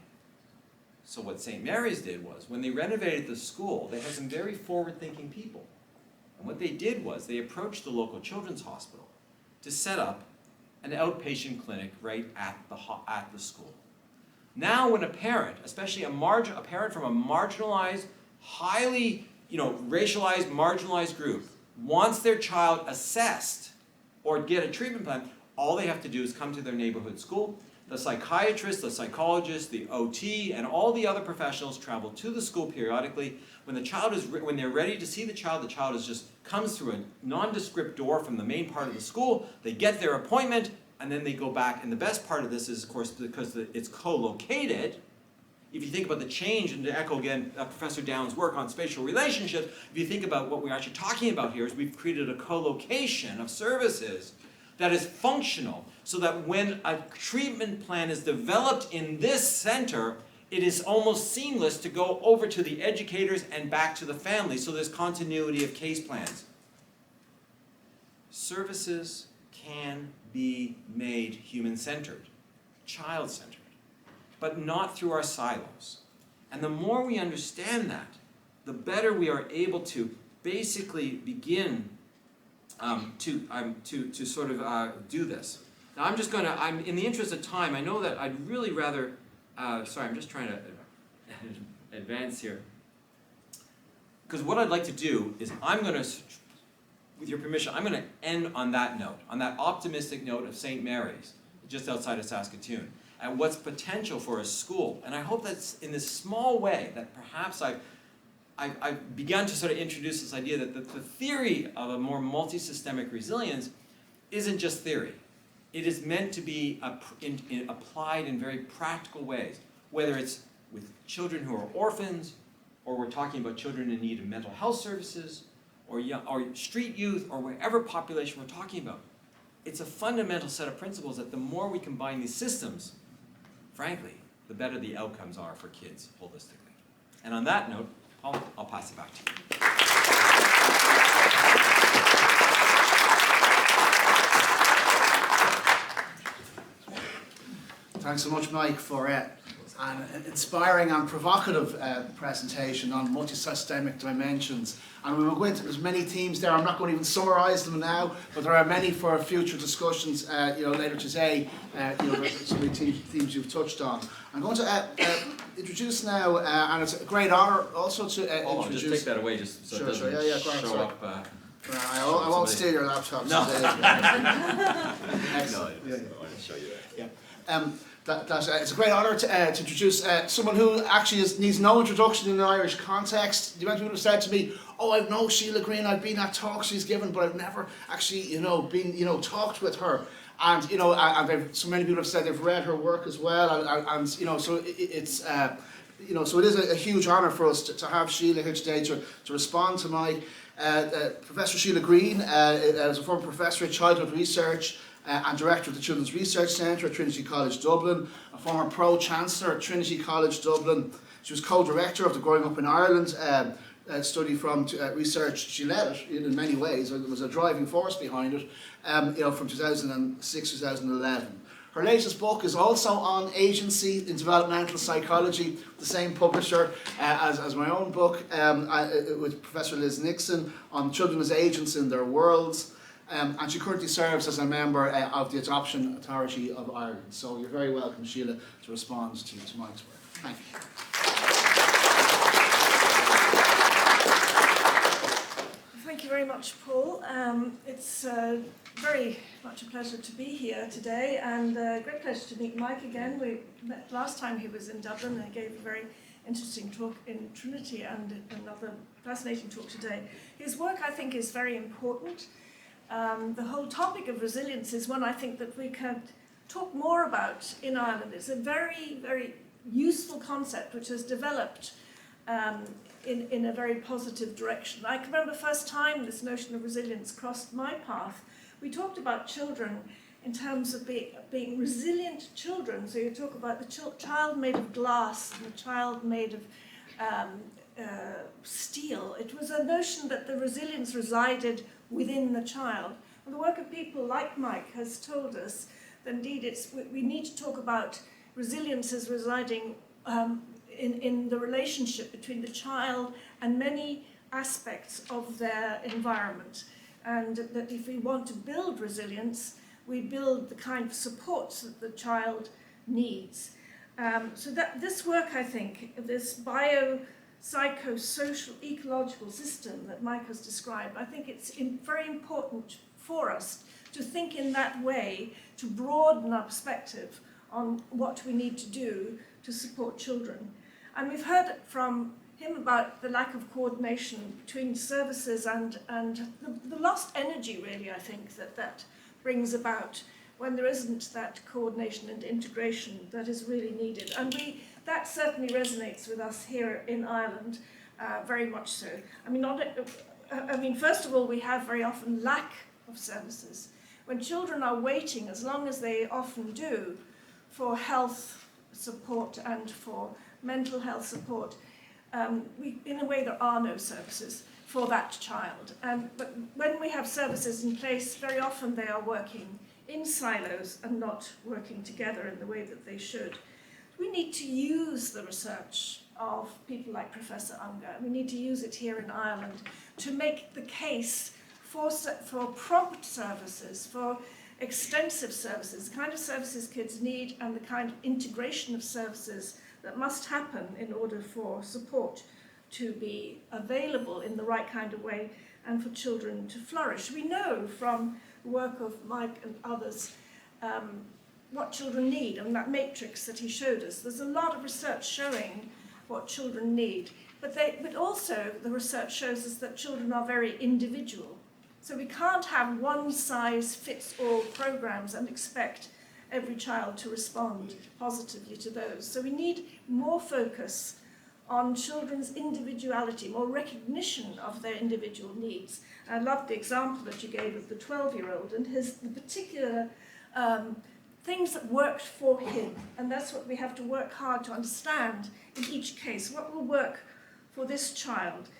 B: So what St. Mary's did was, when they renovated the school, they had some very forward-thinking people. And what they did was, they approached the local children's hospital to set up an outpatient clinic right at the school. Now when a parent, especially a parent from a marginalized, highly racialized, marginalized group, wants their child assessed or get a treatment plan, all they have to do is come to their neighborhood school. The psychiatrist, the psychologist, the OT, and all the other professionals travel to the school periodically. When they're ready to see the child just comes through a nondescript door from the main part of the school. They get their appointment, and then they go back. And the best part of this is, of course, because it's co-located. If you think about the change, and to echo again Professor Down's work on spatial relationships, if you think about what we're actually talking about here, is we've created a co-location of services that is functional, so that when a treatment plan is developed in this center, it is almost seamless to go over to the educators and back to the family, so there's continuity of case plans. Services can be made human-centered, child-centered, but not through our silos. And the more we understand that, the better we are able to basically begin to sort of do this. Now I'm in the interest of time, I know that I'd really rather, sorry, I'm just trying to advance here. Because what I'd like to do is with your permission, I'm going to end on that note, on that optimistic note of St. Mary's, just outside of Saskatoon, and what's potential for a school. And I hope that's in this small way that perhaps I've begun to sort of introduce this idea that the theory of a more multi-systemic resilience isn't just theory. It is meant to be applied in very practical ways, whether it's with children who are orphans, or we're talking about children in need of mental health services, or street youth, or whatever population we're talking about. It's a fundamental set of principles that the more we combine these systems, frankly, the better the outcomes are for kids holistically. And on that note, I'll pass it back to you.
A: Thanks so much, Mike, for an inspiring and provocative presentation on multi-systemic dimensions. And we will go into, there's many themes there. I'm not going to even summarise them now, but there are many for future discussions later today. There's so many themes you've touched on. I'm going to introduce now, and it's a great honour also to introduce.
B: Just take that away, just so it doesn't show up.
A: I won't steal your laptop
B: no.
A: today.
B: Excellent. No, I want to show you that.
A: Yeah. It's a great honour to introduce someone who actually needs no introduction in an Irish context. The amount of people have said to me, "Oh, I know Sheila Greene. I've been at talks she's given, but I've never actually, been, talked with her." And so many people have said they've read her work as well. And so it's so it is a huge honour for us to have Sheila here today to respond to my Professor Sheila Greene, as a former professor at childhood research. And director of the Children's Research Centre at Trinity College Dublin, a former Pro-Chancellor at Trinity College Dublin. She was co-director of the Growing Up in Ireland study from research. She led it in many ways. There was a driving force behind it, from 2006 2011. Her latest book is also on agency in developmental psychology, the same publisher as my own book, with Professor Liz Nixon, on children as agents in their worlds. And she currently serves as a member of the Adoption Authority of Ireland. So you're very welcome, Sheila, to respond to Mike's work. Thank you.
E: Thank you very much, Paul. It's very much a pleasure to be here today, and a great pleasure to meet Mike again. We met last time he was in Dublin, and he gave a very interesting talk in Trinity, and another fascinating talk today. His work, I think, is very important. The whole topic of resilience is one I think that we can talk more about in Ireland. It's a very, very useful concept which has developed in a very positive direction. I can remember the first time this notion of resilience crossed my path. We talked about children in terms of being resilient children. So you talk about the child made of glass and the child made of steel. It was a notion that the resilience resided within the child. And the work of people like Mike has told us that indeed we need to talk about resilience as residing in the relationship between the child and many aspects of their environment. And that if we want to build resilience, we build the kind of supports that the child needs. So that this work, I think, this bio-psychosocial ecological system that Mike has described, I think it's very important for us to think in that way, to broaden our perspective on what we need to do to support children. And we've heard from him about the lack of coordination between services and the lost energy, really, I think, that brings about when there isn't that coordination and integration that is really needed. And that certainly resonates with us here in Ireland, very much so. I mean, first of all, we have very often lack of services. When children are waiting, as long as they often do, for health support and for mental health support, in a way there are no services for that child. But when we have services in place, very often they are working in silos and not working together in the way that they should. We need to use the research of people like Professor Ungar. We need to use it here in Ireland to make the case for prompt services, for extensive services, the kind of services kids need and the kind of integration of services that must happen in order for support to be available in the right kind of way and for children to flourish. We know from the work of Mike and others what children need, and that matrix that he showed us. There's a lot of research showing what children need, but also the research shows us that children are very individual. So we can't have one-size-fits-all programs and expect every child to respond positively to those. So we need more focus on children's individuality, more recognition of their individual needs. I love the example that you gave of the 12-year-old and the particular things that worked for him. And that's what we have to work hard to understand in each case. What will work for this child?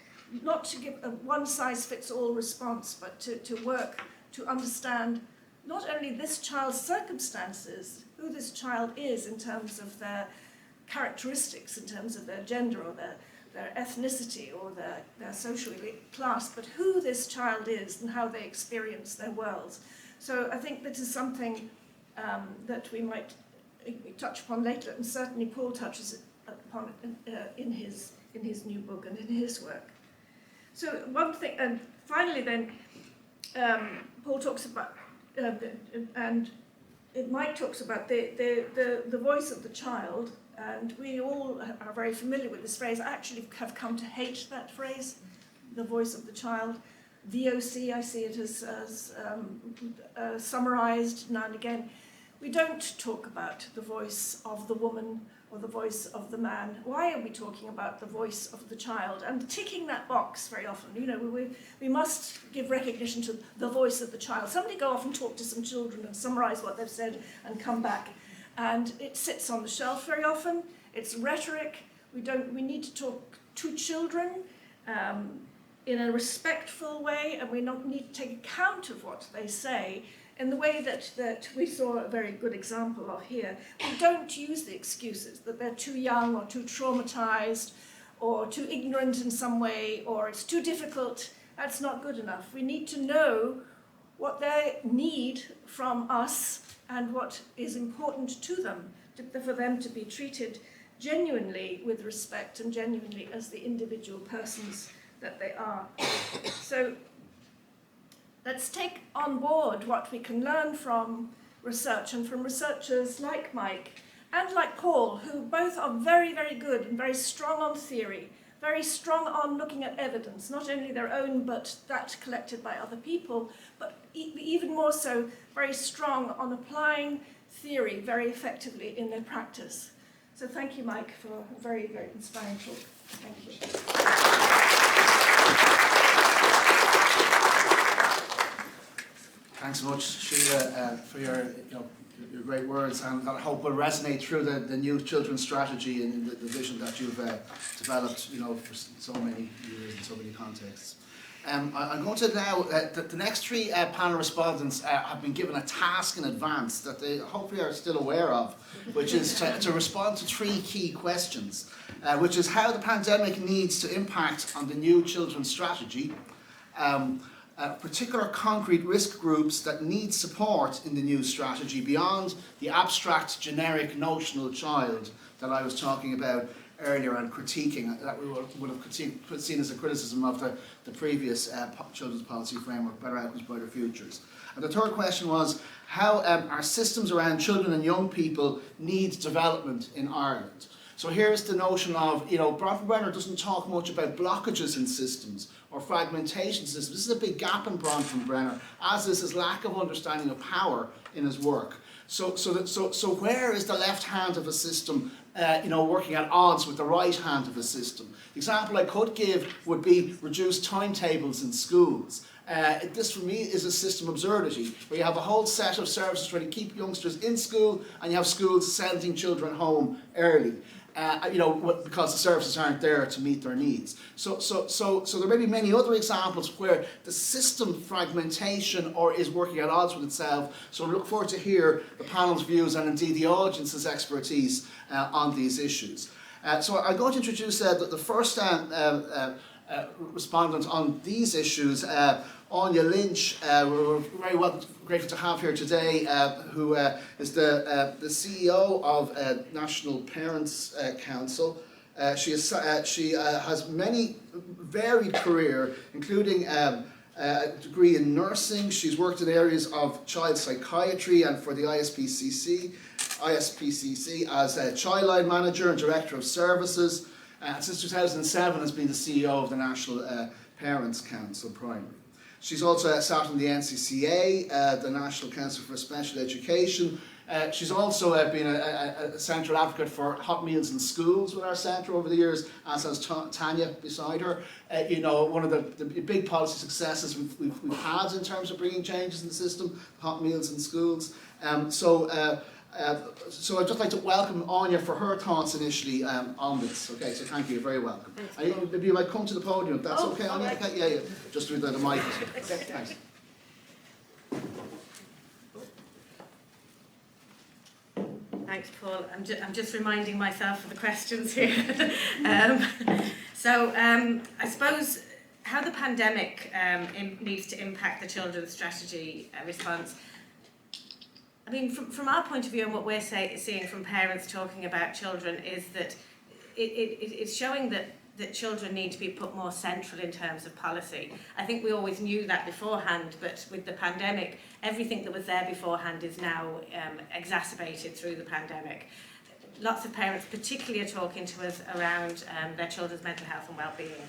E: Not to give a one-size-fits-all response, but to work to understand not only this child's circumstances, who this child is in terms of their characteristics, in terms of their gender or their ethnicity or their social class, but who this child is and how they experience their worlds. So I think this is something that we might touch upon later, and certainly Paul touches upon it in his new book and in his work. So one thing, and finally then, Paul talks about, and Mike talks about the voice of the child, and we all are very familiar with this phrase. I actually have come to hate that phrase, the voice of the child. VOC, I see it as summarized now and again. We don't talk about the voice of the woman or the voice of the man. Why are we talking about the voice of the child? And ticking that box very often, we must give recognition to the voice of the child. Somebody go off and talk to some children and summarize what they've said and come back. And it sits on the shelf very often. It's rhetoric. We need to talk to children in a respectful way, and we need to take account of what they say in the way that we saw a very good example of here. We don't use the excuses that they're too young or too traumatized or too ignorant in some way, or it's too difficult. That's not good enough. We need to know what they need from us and what is important to them, for them to be treated genuinely with respect and genuinely as the individual persons that they are. So let's take on board what we can learn from research and from researchers like Mike and like Paul, who both are very, very good and very strong on theory, very strong on looking at evidence, not only their own but that collected by other people, but even more so very strong on applying theory very effectively in their practice. So thank you, Mike, for a very, very inspiring talk. Thank you.
A: Thanks so much, Sheila, for your great words, and I hope will resonate through the new children's strategy and the vision that you've developed, for so many years in so many contexts. I'm going to now, the next three panel respondents have been given a task in advance that they hopefully are still aware of, which is to respond to three key questions, which is how the pandemic needs to impact on the new children's strategy, particular concrete risk groups that need support in the new strategy beyond the abstract, generic, notional child that I was talking about earlier and critiquing, that we would have seen as a criticism of the previous children's policy framework, Better Outcomes, Brighter Futures. And the third question was how our systems around children and young people need development in Ireland. So here's the notion of, Bronfenbrenner doesn't talk much about blockages in systems or fragmentation systems. This is a big gap in Bronfenbrenner, as is his lack of understanding of power in his work. So where is the left hand of a system, working at odds with the right hand of a system? The example I could give would be reduced timetables in schools. This for me is a system absurdity, where you have a whole set of services trying to keep youngsters in school, and you have schools sending children home early. Because the services aren't there to meet their needs. So there may be many other examples where the system fragmentation is working at odds with itself. So I look forward to hear the panel's views and indeed the audience's expertise on these issues. So I'm going to introduce the first respondent on these issues, Anya Lynch, we're very grateful to have here today, who is the CEO of National Parents Council. She has many varied career, including a degree in nursing. She's worked in areas of child psychiatry and for the ISPCC as a childline manager and director of services. Since 2007 has been the CEO of the National Parents Council Primary. She's also sat on the NCCA, the National Council for Special Education. She's also been a central advocate for hot meals in schools with our centre over the years, as has Tanya beside her. One of the big policy successes we've had in terms of bringing changes in the system, hot meals in schools. So I'd just like to welcome Anya for her thoughts initially on this. Okay, so thank you, you're very welcome. Maybe you might come to the podium, if that's okay, Anya?
E: Right.
A: Okay, yeah, just with the mic. Okay, thanks.
F: Thanks, Paul. I'm just reminding myself of the questions here. I suppose how the pandemic needs to impact the children's strategy response. I mean, from our point of view and what we're seeing from parents talking about children is that it's showing that children need to be put more central in terms of policy. I think we always knew that beforehand, but with the pandemic, everything that was there beforehand is now exacerbated through the pandemic. Lots of parents particularly are talking to us around their children's mental health and well-being.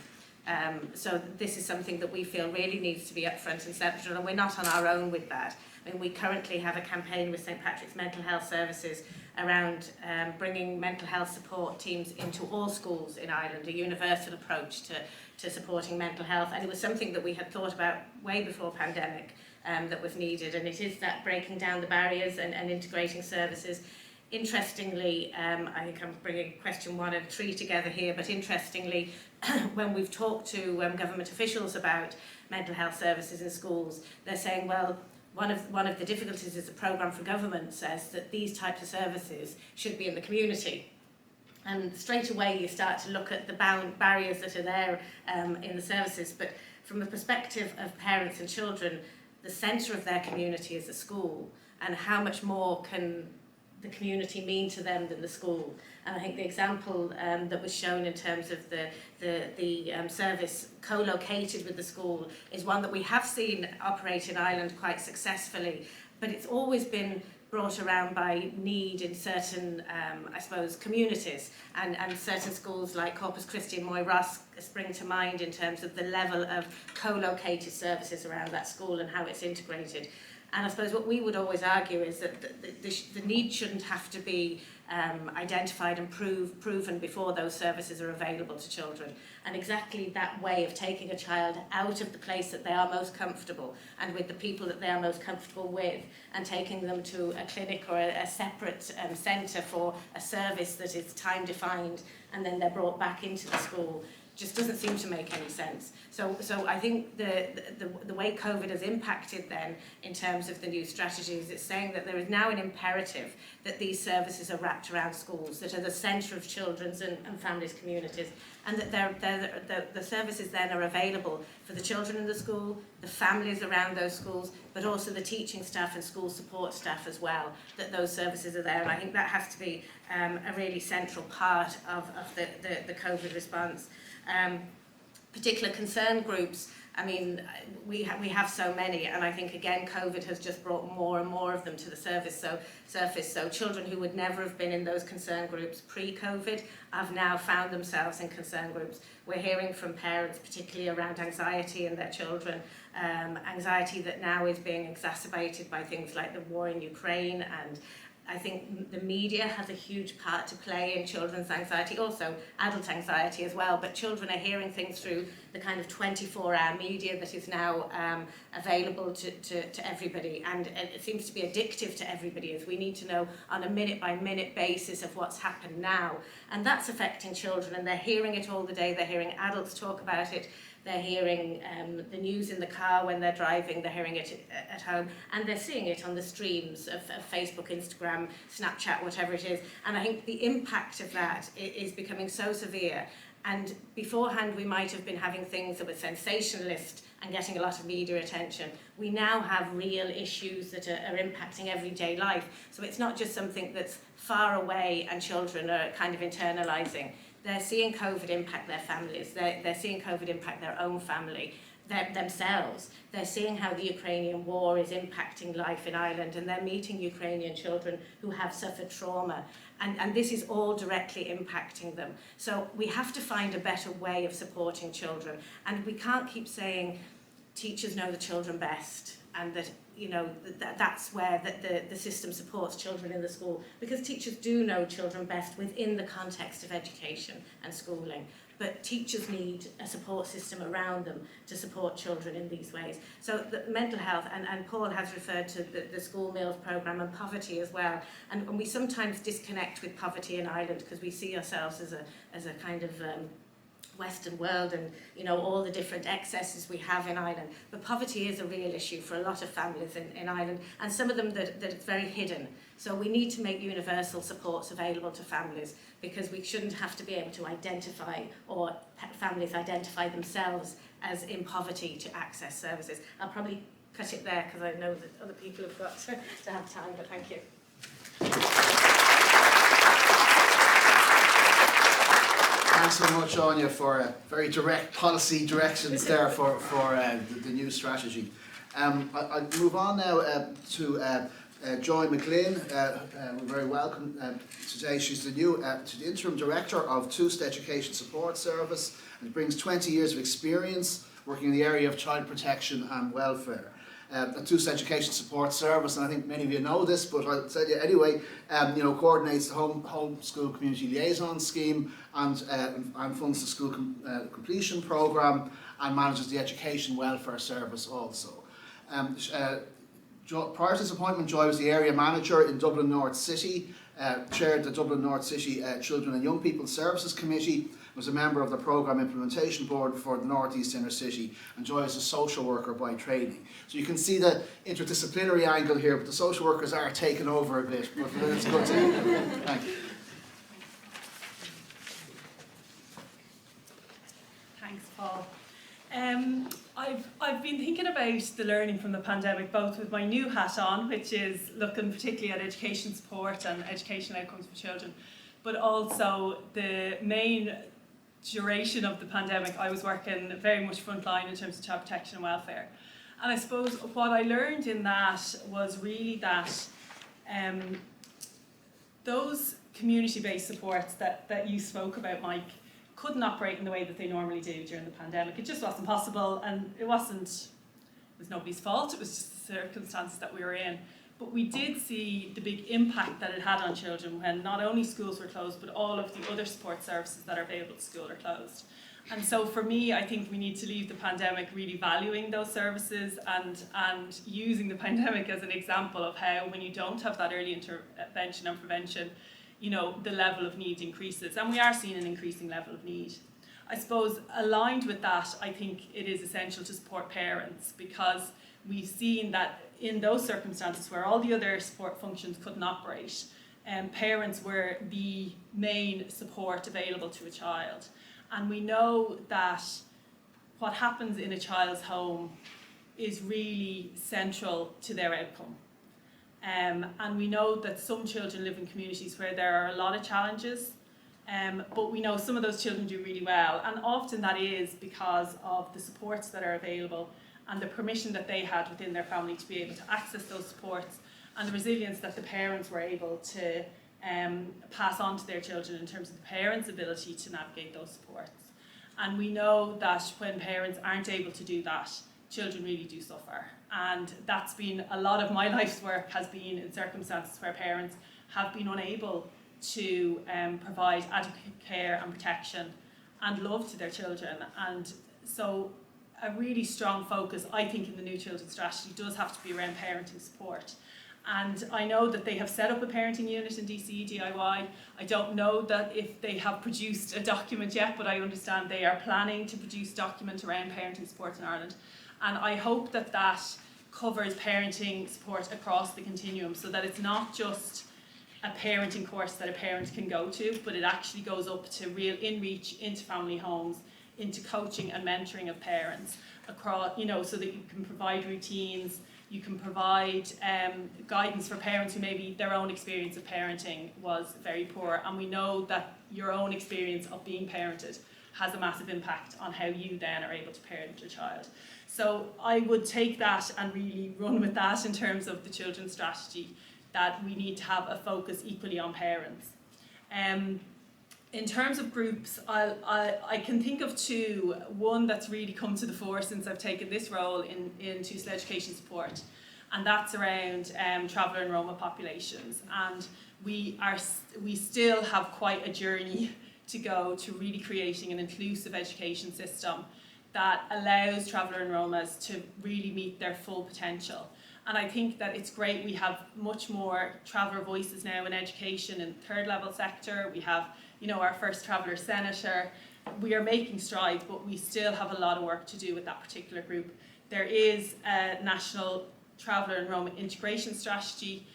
F: So this is something that we feel really needs to be up front and central, and we're not on our own with that. I mean, we currently have a campaign with St Patrick's Mental Health Services around bringing mental health support teams into all schools in Ireland, a universal approach to supporting mental health. And it was something that we had thought about way before pandemic that was needed. And it is that breaking down the barriers and integrating services. Interestingly, I think I'm bringing question 1 and 3 together here, but interestingly, when we've talked to government officials about mental health services in schools, they're saying, well, one of the difficulties is the programme for government says that these types of services should be in the community. And straight away you start to look at the barriers that are there in the services, but from the perspective of parents and children, the centre of their community is the school, and how much more can the community mean to them than the school. And I think the example that was shown in terms of the service co-located with the school is one that we have seen operate in Ireland quite successfully, but it's always been brought around by need in certain, I suppose, communities, and certain schools like Corpus Christi and Moyross spring to mind in terms of the level of co-located services around that school and how it's integrated. And I suppose what we would always argue is that the need shouldn't have to be identified and proven before those services are available to children. And exactly that way of taking a child out of the place that they are most comfortable and with the people that they are most comfortable with, and taking them to a clinic or a separate centre for a service that is time defined, and then they're brought back into the school, just doesn't seem to make any sense. So I think the way COVID has impacted then in terms of the new strategies, it's saying that there is now an imperative that these services are wrapped around schools, that are the centre of children's and families' communities, and that the services then are available for the children in the school, the families around those schools, but also the teaching staff and school support staff as well, that those services are there. And I think that has to be a really central part of the COVID response. Particular concern groups, I mean, we have so many, and I think again COVID has just brought more and more of them to the surface. So children who would never have been in those concern groups pre-COVID have now found themselves in concern groups. We're hearing from parents, particularly around anxiety in their children, anxiety that now is being exacerbated by things like the war in Ukraine, and I think the media has a huge part to play in children's anxiety, also adult anxiety as well, but children are hearing things through the kind of 24-hour media that is now available to everybody, and it seems to be addictive to everybody, as we need to know on a minute-by-minute basis of what's happened now, and that's affecting children, and they're hearing it all the day, they're hearing adults talk about it, they're hearing the news in the car when they're driving, they're hearing it at home, and they're seeing it on the streams of Facebook, Instagram, Snapchat, whatever it is. And I think the impact of that is becoming so severe. And beforehand, we might have been having things that were sensationalist and getting a lot of media attention. We now have real issues that are impacting everyday life. So it's not just something that's far away and children are kind of internalising. They're seeing COVID impact their families, they're seeing COVID impact their own family, themselves. They're seeing how the Ukrainian war is impacting life in Ireland, and they're meeting Ukrainian children who have suffered trauma. And this is all directly impacting them. So we have to find a better way of supporting children. And we can't keep saying teachers know the children best, and that that's where the system supports children in the school, because teachers do know children best within the context of education and schooling, but teachers need a support system around them to support children in these ways. So the mental health, and Paul has referred to the school meals programme, and poverty as well, and we sometimes disconnect with poverty in Ireland because we see ourselves as a kind of Western world and all the different excesses we have in Ireland, but poverty is a real issue for a lot of families in Ireland, and some of them that it's very hidden. So we need to make universal supports available to families, because we shouldn't have to be able to identify, or families identify themselves as in poverty to access services. I'll probably cut it there because I know that other people have got to have time, but thank you.
A: Thanks so much, Anya, for very direct policy directions there for the new strategy. I'll move on now to Joy McLean. We're very welcome today. She's the interim director of Tusta Education Support Service, and brings 20 years of experience working in the area of child protection and welfare. The Tusta Education Support Service, and I think many of you know this, but I'll tell you anyway, coordinates the home school community liaison scheme, and funds the school completion programme, and manages the education welfare service also. Prior to this appointment, Joy was the area manager in Dublin North City chaired the Dublin North City Children and Young People Services Committee, was a member of the Programme Implementation Board for the North East Inner City, and Joy is a social worker by training. So you can see the interdisciplinary angle here, but the social workers are taking over a bit, but it's good to thank you.
G: Thanks, Paul. I've been thinking about the learning from the pandemic, both with my new hat on, which is looking particularly at education support and education outcomes for children, but also the main duration of the pandemic. I was working very much frontline in terms of child protection and welfare. And I suppose what I learned in that was really that those community-based supports that you spoke about, Mike, couldn't operate in the way that they normally do during the pandemic. It just wasn't possible, and it was nobody's fault, it was just the circumstances that we were in. But we did see the big impact that it had on children when not only schools were closed, but all of the other support services that are available to school are closed. And so for me, I think we need to leave the pandemic really valuing those services and using the pandemic as an example of how when you don't have that early intervention and prevention, you know, the level of need increases, and we are seeing an increasing level of need. I suppose aligned with that, I think it is essential to support parents, because we've seen that in those circumstances where all the other support functions couldn't operate, parents were the main support available to a child. And we know that what happens in a child's home is really central to their outcome. And we know that some children live in communities where there are a lot of challenges, but we know some of those children do really well, and often that is because of the supports that are available and the permission that they had within their family to be able to access those supports, and the resilience that the parents were able to pass on to their children in terms of the parents' ability to navigate those supports. And we know that when parents aren't able to do that, children really do suffer. And that's been a lot of my life's work, has been in circumstances where parents have been unable to provide adequate care and protection and love to their children. And so a really strong focus, I think, in the new children's strategy does have to be around parenting support. And I know that they have set up a parenting unit in DCE DIY. I don't know that if they have produced a document yet, but I understand they are planning to produce a document around parenting support in Ireland. And I hope that that covers parenting support across the continuum, so that it's not just a parenting course that a parent can go to, but it actually goes up to real in-reach into family homes, into coaching and mentoring of parents across, you know, so that you can provide routines, you can provide guidance for parents who maybe their own experience of parenting was very poor. And we know that your own experience of being parented has a massive impact on how you then are able to parent your child. So I would take that and really run with that in terms of the children's strategy, that we need to have a focus equally on parents. In terms of groups, I can think of two. One that's really come to the fore since I've taken this role in TUSL education support, and that's around traveller and Roma populations. And we still have quite a journey to go to really creating an inclusive education system that allows traveller and Romas to really meet their full potential. And I think that it's great we have much more traveller voices now in education in the third level sector. We have, you know, our first traveller senator. We are making strides, but we still have a lot of work to do with that particular group. There is a national traveller and Roma integration strategy,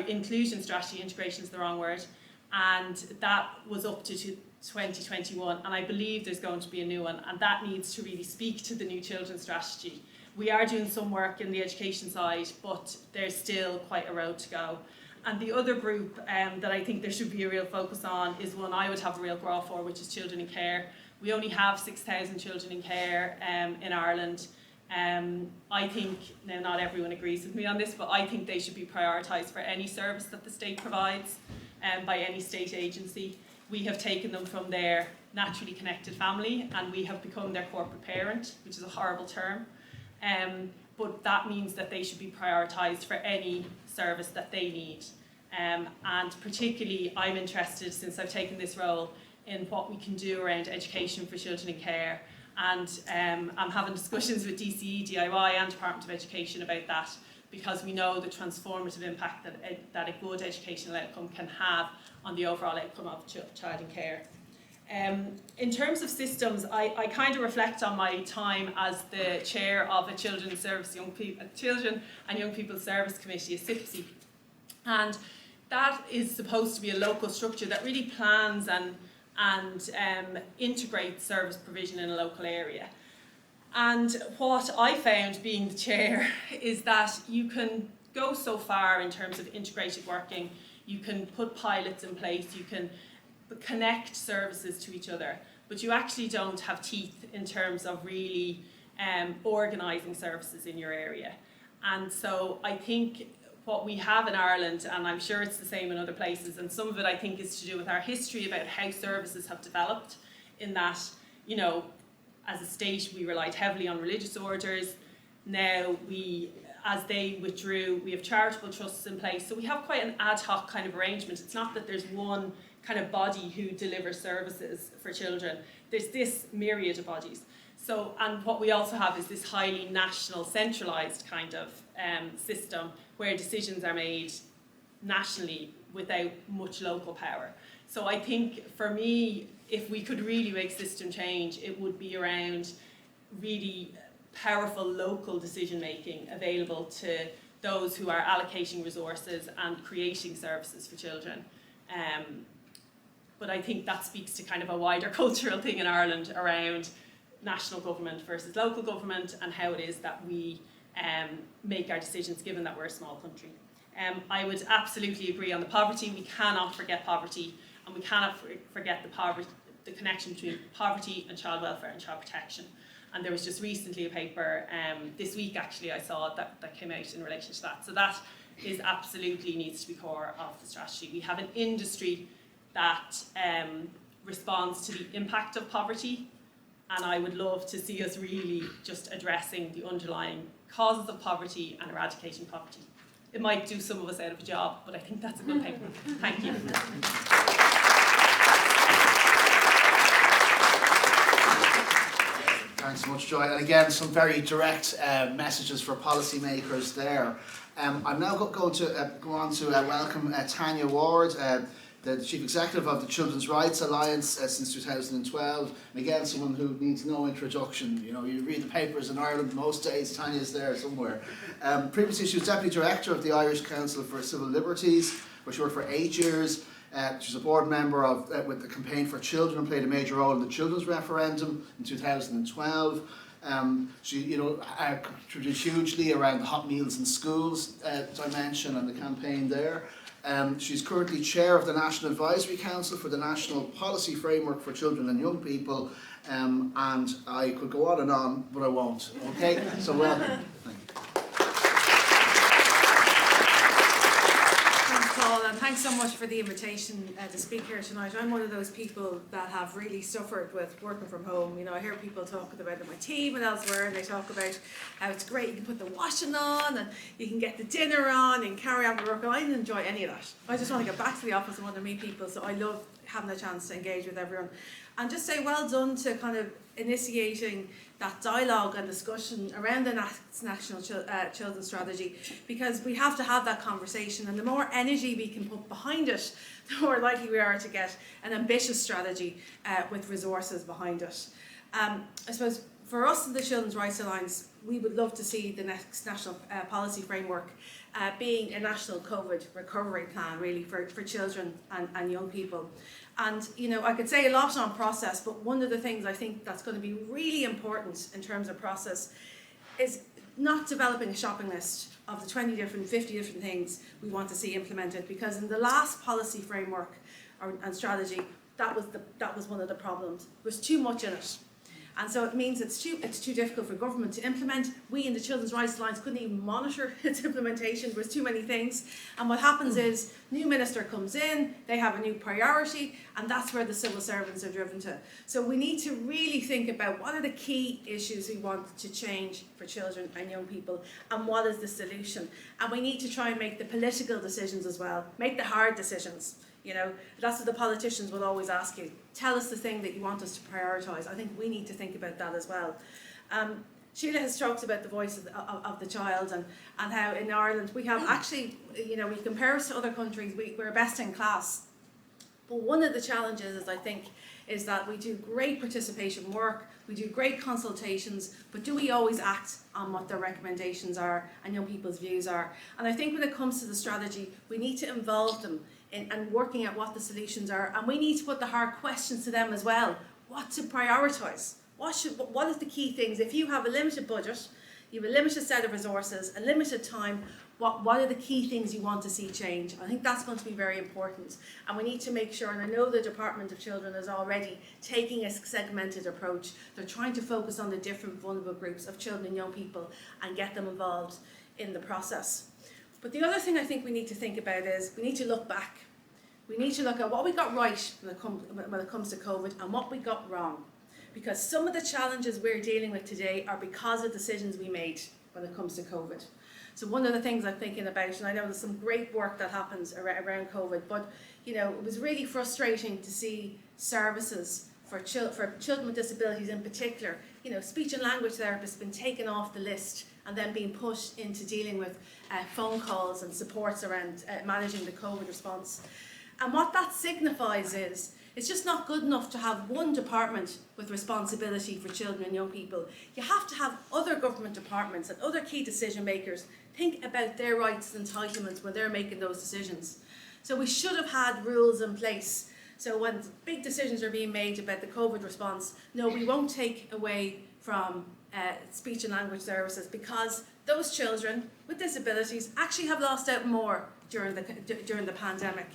G: inclusion strategy, integration is the wrong word, and that was up to 2021, and I believe there's going to be a new one, and that needs to really speak to the new children's strategy. We are doing some work in the education side, but there's still quite a road to go. And the other group that I think there should be a real focus on is one I would have a real grow for, which is children in care. We only have 6,000 children in care in Ireland. I think, now not everyone agrees with me on this, but I think they should be prioritised for any service that the state provides by any state agency. We have taken them from their naturally connected family and we have become their corporate parent, which is a horrible term. But that means that they should be prioritised for any service that they need. And particularly I'm interested, since I've taken this role, in what we can do around education for children in care. And I'm having discussions with DCE, DIY and Department of Education about that, because we know the transformative impact that a good educational outcome can have on the overall outcome of child in care. In terms of systems, I kind of reflect on my time as the chair of a Children and Young People Service Committee, a CIPSI. And that is supposed to be a local structure that really plans and integrates service provision in a local area. And what I found being the chair is that you can go so far in terms of integrated working, you can put pilots in place, you can connect services to each other, but you actually don't have teeth in terms of really organising services in your area. And so I think what we have in Ireland, and I'm sure it's the same in other places, and some of it I think is to do with our history about how services have developed, in that, you know, as a state we relied heavily on religious orders. Now as they withdrew, we have charitable trusts in place, so we have quite an ad hoc kind of arrangement. It's not that there's one kind of body who delivers services for children. There's this myriad of bodies. So, and what we also have is this highly national, centralised kind of system where decisions are made nationally without much local power. So I think for me, if we could really make system change, it would be around really powerful local decision making available to those who are allocating resources and creating services for children. But I think that speaks to kind of a wider cultural thing in Ireland around national government versus local government, and how it is that we make our decisions, given that we're a small country. I would absolutely agree on the poverty. We cannot forget poverty, and we cannot forget the connection between poverty and child welfare and child protection. And there was just recently a paper, this week actually, I saw that came out in relation to that. So that is absolutely needs to be core of the strategy. We have an industry that responds to the impact of poverty, and I would love to see us really just addressing the underlying causes of poverty and eradicating poverty. It might do some of us out of a job, but I think that's a good paper. Thank you.
A: Thanks so much, Joy. And again, some very direct messages for policymakers there. I'm now going to go on to welcome Tanya Ward, the Chief Executive of the Children's Rights Alliance since 2012. And again, someone who needs no introduction. You know, you read the papers in Ireland most days, Tanya's there somewhere. Previously, she was Deputy Director of the Irish Council for Civil Liberties, where she worked for 8 years. She was a board member of with the Campaign for Children and played a major role in the children's referendum in 2012. She, contributed hugely around the hot meals in schools dimension and the campaign there. She's currently chair of the National Advisory Council for the National Policy Framework for Children and Young People, and I could go on, but I won't. Okay, so welcome. Thank you.
H: Thanks, Paul, and thanks so much for the invitation to speak here tonight. I'm one of those people that have really suffered with working from home. You know, I hear people talking about it in my team and elsewhere, and they talk about how it's great, you can put the washing on and you can get the dinner on and carry on with work. I didn't enjoy any of that. I just want to get back to the office and want to meet people, so I love having the chance to engage with everyone. And just say well done to kind of initiating that dialogue and discussion around the National Children's Strategy, because we have to have that conversation, and the more energy we can put behind it, the more likely we are to get an ambitious strategy with resources behind it. I suppose for us in the Children's Rights Alliance, we would love to see the next national policy framework being a national COVID recovery plan, really, for children and young people. And, you know, I could say a lot on process, but one of the things I think that's going to be really important in terms of process is not developing a shopping list of the 50 different things we want to see implemented, because in the last policy framework and strategy, that was one of the problems. There was too much in it. And so it means it's too difficult for government to implement. We in the Children's Rights Alliance couldn't even monitor its implementation. There was too many things. And what happens is, new minister comes in, they have a new priority, and that's where the civil servants are driven to. So we need to really think about what are the key issues we want to change for children and young people, and what is the solution. And we need to try and make the political decisions as well, make the hard decisions. You know, that's what the politicians will always ask you. Tell us the thing that you want us to prioritise. I think we need to think about that as well. Sheila has talked about the voice of the child and how in Ireland we have actually, you know, we compare us to other countries, we're best in class. But one of the challenges is, I think, is that we do great participation work, we do great consultations, but do we always act on what their recommendations are and young people's views are? And I think when it comes to the strategy, we need to involve them in working out what the solutions are, and we need to put the hard questions to them as well. What to prioritise? What is the key things? If you have a limited budget, you have a limited set of resources, a limited time, what are the key things you want to see change? I think that's going to be very important, and we need to make sure, and I know the Department of Children is already taking a segmented approach. They're trying to focus on the different vulnerable groups of children and young people and get them involved in the process. But the other thing I think we need to think about is we need to look back. We need to look at what we got right when it comes to COVID and what we got wrong. Because some of the challenges we're dealing with today are because of decisions we made when it comes to COVID. So one of the things I'm thinking about, and I know there's some great work that happens around COVID, but you know, it was really frustrating to see services for children with disabilities in particular, you know, speech and language therapists been taken off the list and then being pushed into dealing with phone calls and supports around managing the COVID response. And what that signifies is, it's just not good enough to have one department with responsibility for children and young people. You have to have other government departments and other key decision makers think about their rights and entitlements when they're making those decisions. So we should have had rules in place. So when big decisions are being made about the COVID response, no, we won't take away from speech and language services, because those children with disabilities actually have lost out more during the pandemic.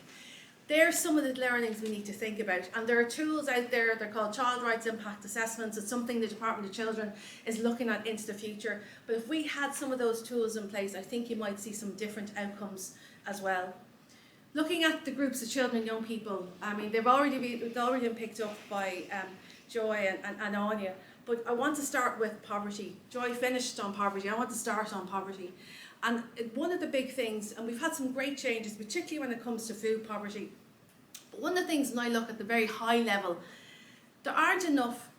H: There's some of the learnings we need to think about, and there are tools out there. They're called child rights impact assessments. It's something the Department of Children is looking at into the future. But if we had some of those tools in place, I think you might see some different outcomes as well. Looking at the groups of children and young people, I mean, it's already been picked up by Joy and Anya, but I want to start with poverty. Joy finished on poverty. I want to start on poverty. And one of the big things, and we've had some great changes, particularly when it comes to food poverty, but one of the things when I look at the very high level, there aren't enough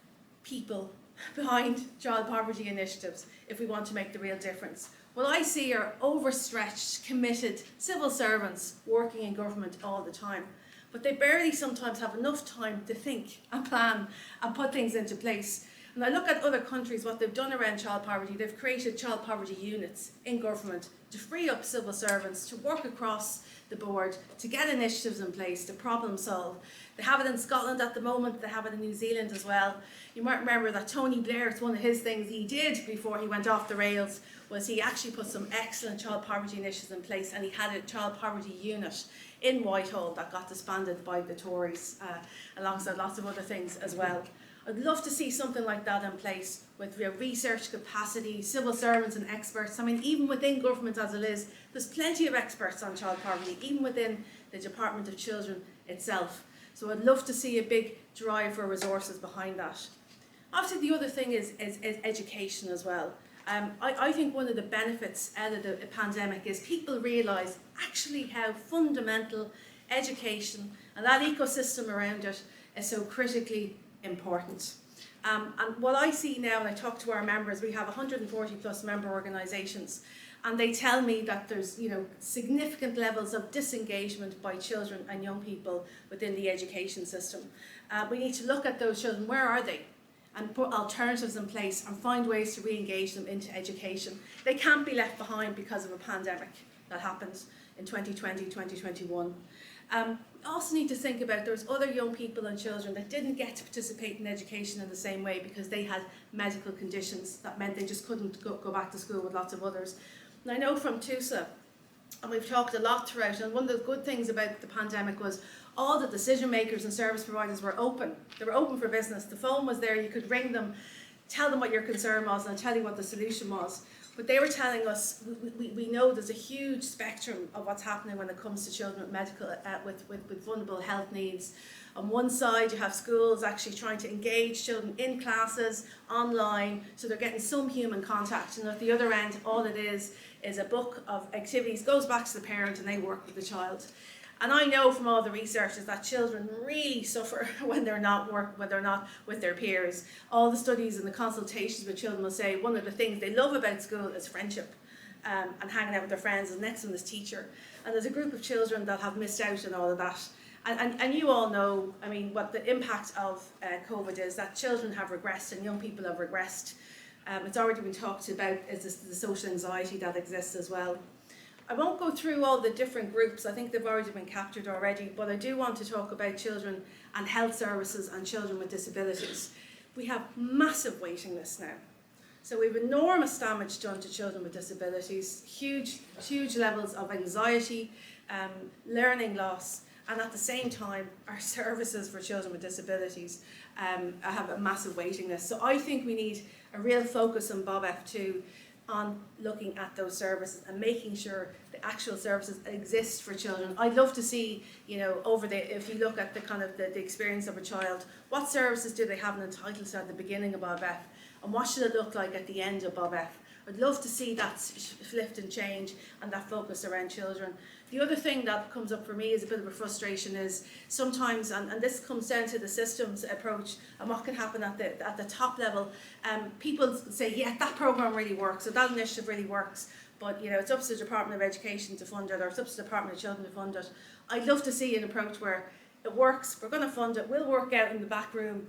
H: people behind child poverty initiatives if we want to make the real difference. What I see are overstretched, committed civil servants working in government all the time, but they barely sometimes have enough time to think and plan and put things into place. And I look at other countries, what they've done around child poverty, they've created child poverty units in government to free up civil servants to work across the board, to get initiatives in place, to problem solve. They have it in Scotland at the moment, they have it in New Zealand as well. You might remember that Tony Blair, it's one of his things he did before he went off the rails, was he actually put some excellent child poverty initiatives in place, and he had a child poverty unit in Whitehall that got disbanded by the Tories, alongside lots of other things as well. I'd love to see something like that in place with research capacity, civil servants and experts. I mean, even within government as it is, there's plenty of experts on child poverty, even within the Department of Children itself. So I'd love to see a big drive for resources behind that. Obviously, the other thing is education as well. I think one of the benefits out of the pandemic is people realise actually how fundamental education and that ecosystem around it is so critically important. And what I see now, and I talk to our members, we have 140 plus member organisations, and they tell me that there's, you know, significant levels of disengagement by children and young people within the education system. We need to look at those children, where are they? And put alternatives in place and find ways to re-engage them into education. They can't be left behind because of a pandemic that happened in 2020, 2021. We also need to think about there's other young people and children that didn't get to participate in education in the same way because they had medical conditions that meant they just couldn't go back to school with lots of others. And I know from TUSA, and we've talked a lot throughout, and one of the good things about the pandemic was all the decision makers and service providers were open. They were open for business. The phone was there, you could ring them, tell them what your concern was, and tell you what the solution was. But they were telling us, we know there's a huge spectrum of what's happening when it comes to children with medical, with vulnerable health needs. On one side, you have schools actually trying to engage children in classes, online, so they're getting some human contact. And at the other end, all it is a book of activities, goes back to the parent, and they work with the child. And I know from all the researchers that children really suffer when they're not with their peers. All the studies and the consultations with children will say one of the things they love about school is friendship, and hanging out with their friends, and the next one is teacher. And there's a group of children that have missed out on all of that. And you all know, I mean, what the impact of COVID is, that children have regressed and young people have regressed. It's already been talked about, is the social anxiety that exists as well. I won't go through all the different groups, I think they've already been captured already, but I do want to talk about children and health services and children with disabilities. We have massive waiting lists now. So we have enormous damage done to children with disabilities, huge levels of anxiety, learning loss, and at the same time, our services for children with disabilities have a massive waiting list. So I think we need a real focus on Bob F2 on looking at those services and making sure the actual services exist for children. I'd love to see, you know, if you look at the kind of the experience of a child, what services do they have an entitlement at the beginning of Bob F, and what should it look like at the end of Bob F? I'd love to see that shift and change and that focus around children. The other thing that comes up for me is a bit of a frustration is sometimes, and this comes down to the systems approach and what can happen at the top level. People say, yeah, that programme really works, or that initiative really works, but you know, it's up to the Department of Education to fund it, or it's up to the Department of Children to fund it. I'd love to see an approach where it works, we're going to fund it, we'll work out in the back room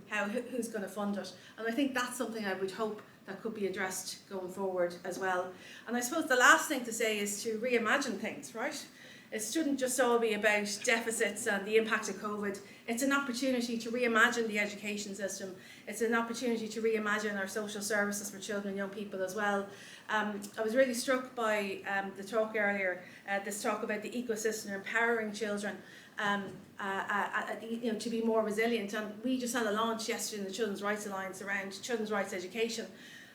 H: who's going to fund it. And I think that's something I would hope that could be addressed going forward as well. And I suppose the last thing to say is to reimagine things, right? It shouldn't just all be about deficits and the impact of COVID. It's an opportunity to reimagine the education system. It's an opportunity to reimagine our social services for children and young people as well. I was really struck by the talk earlier, this talk about the ecosystem empowering children you know, to be more resilient. And we just had a launch yesterday in the Children's Rights Alliance around children's rights education.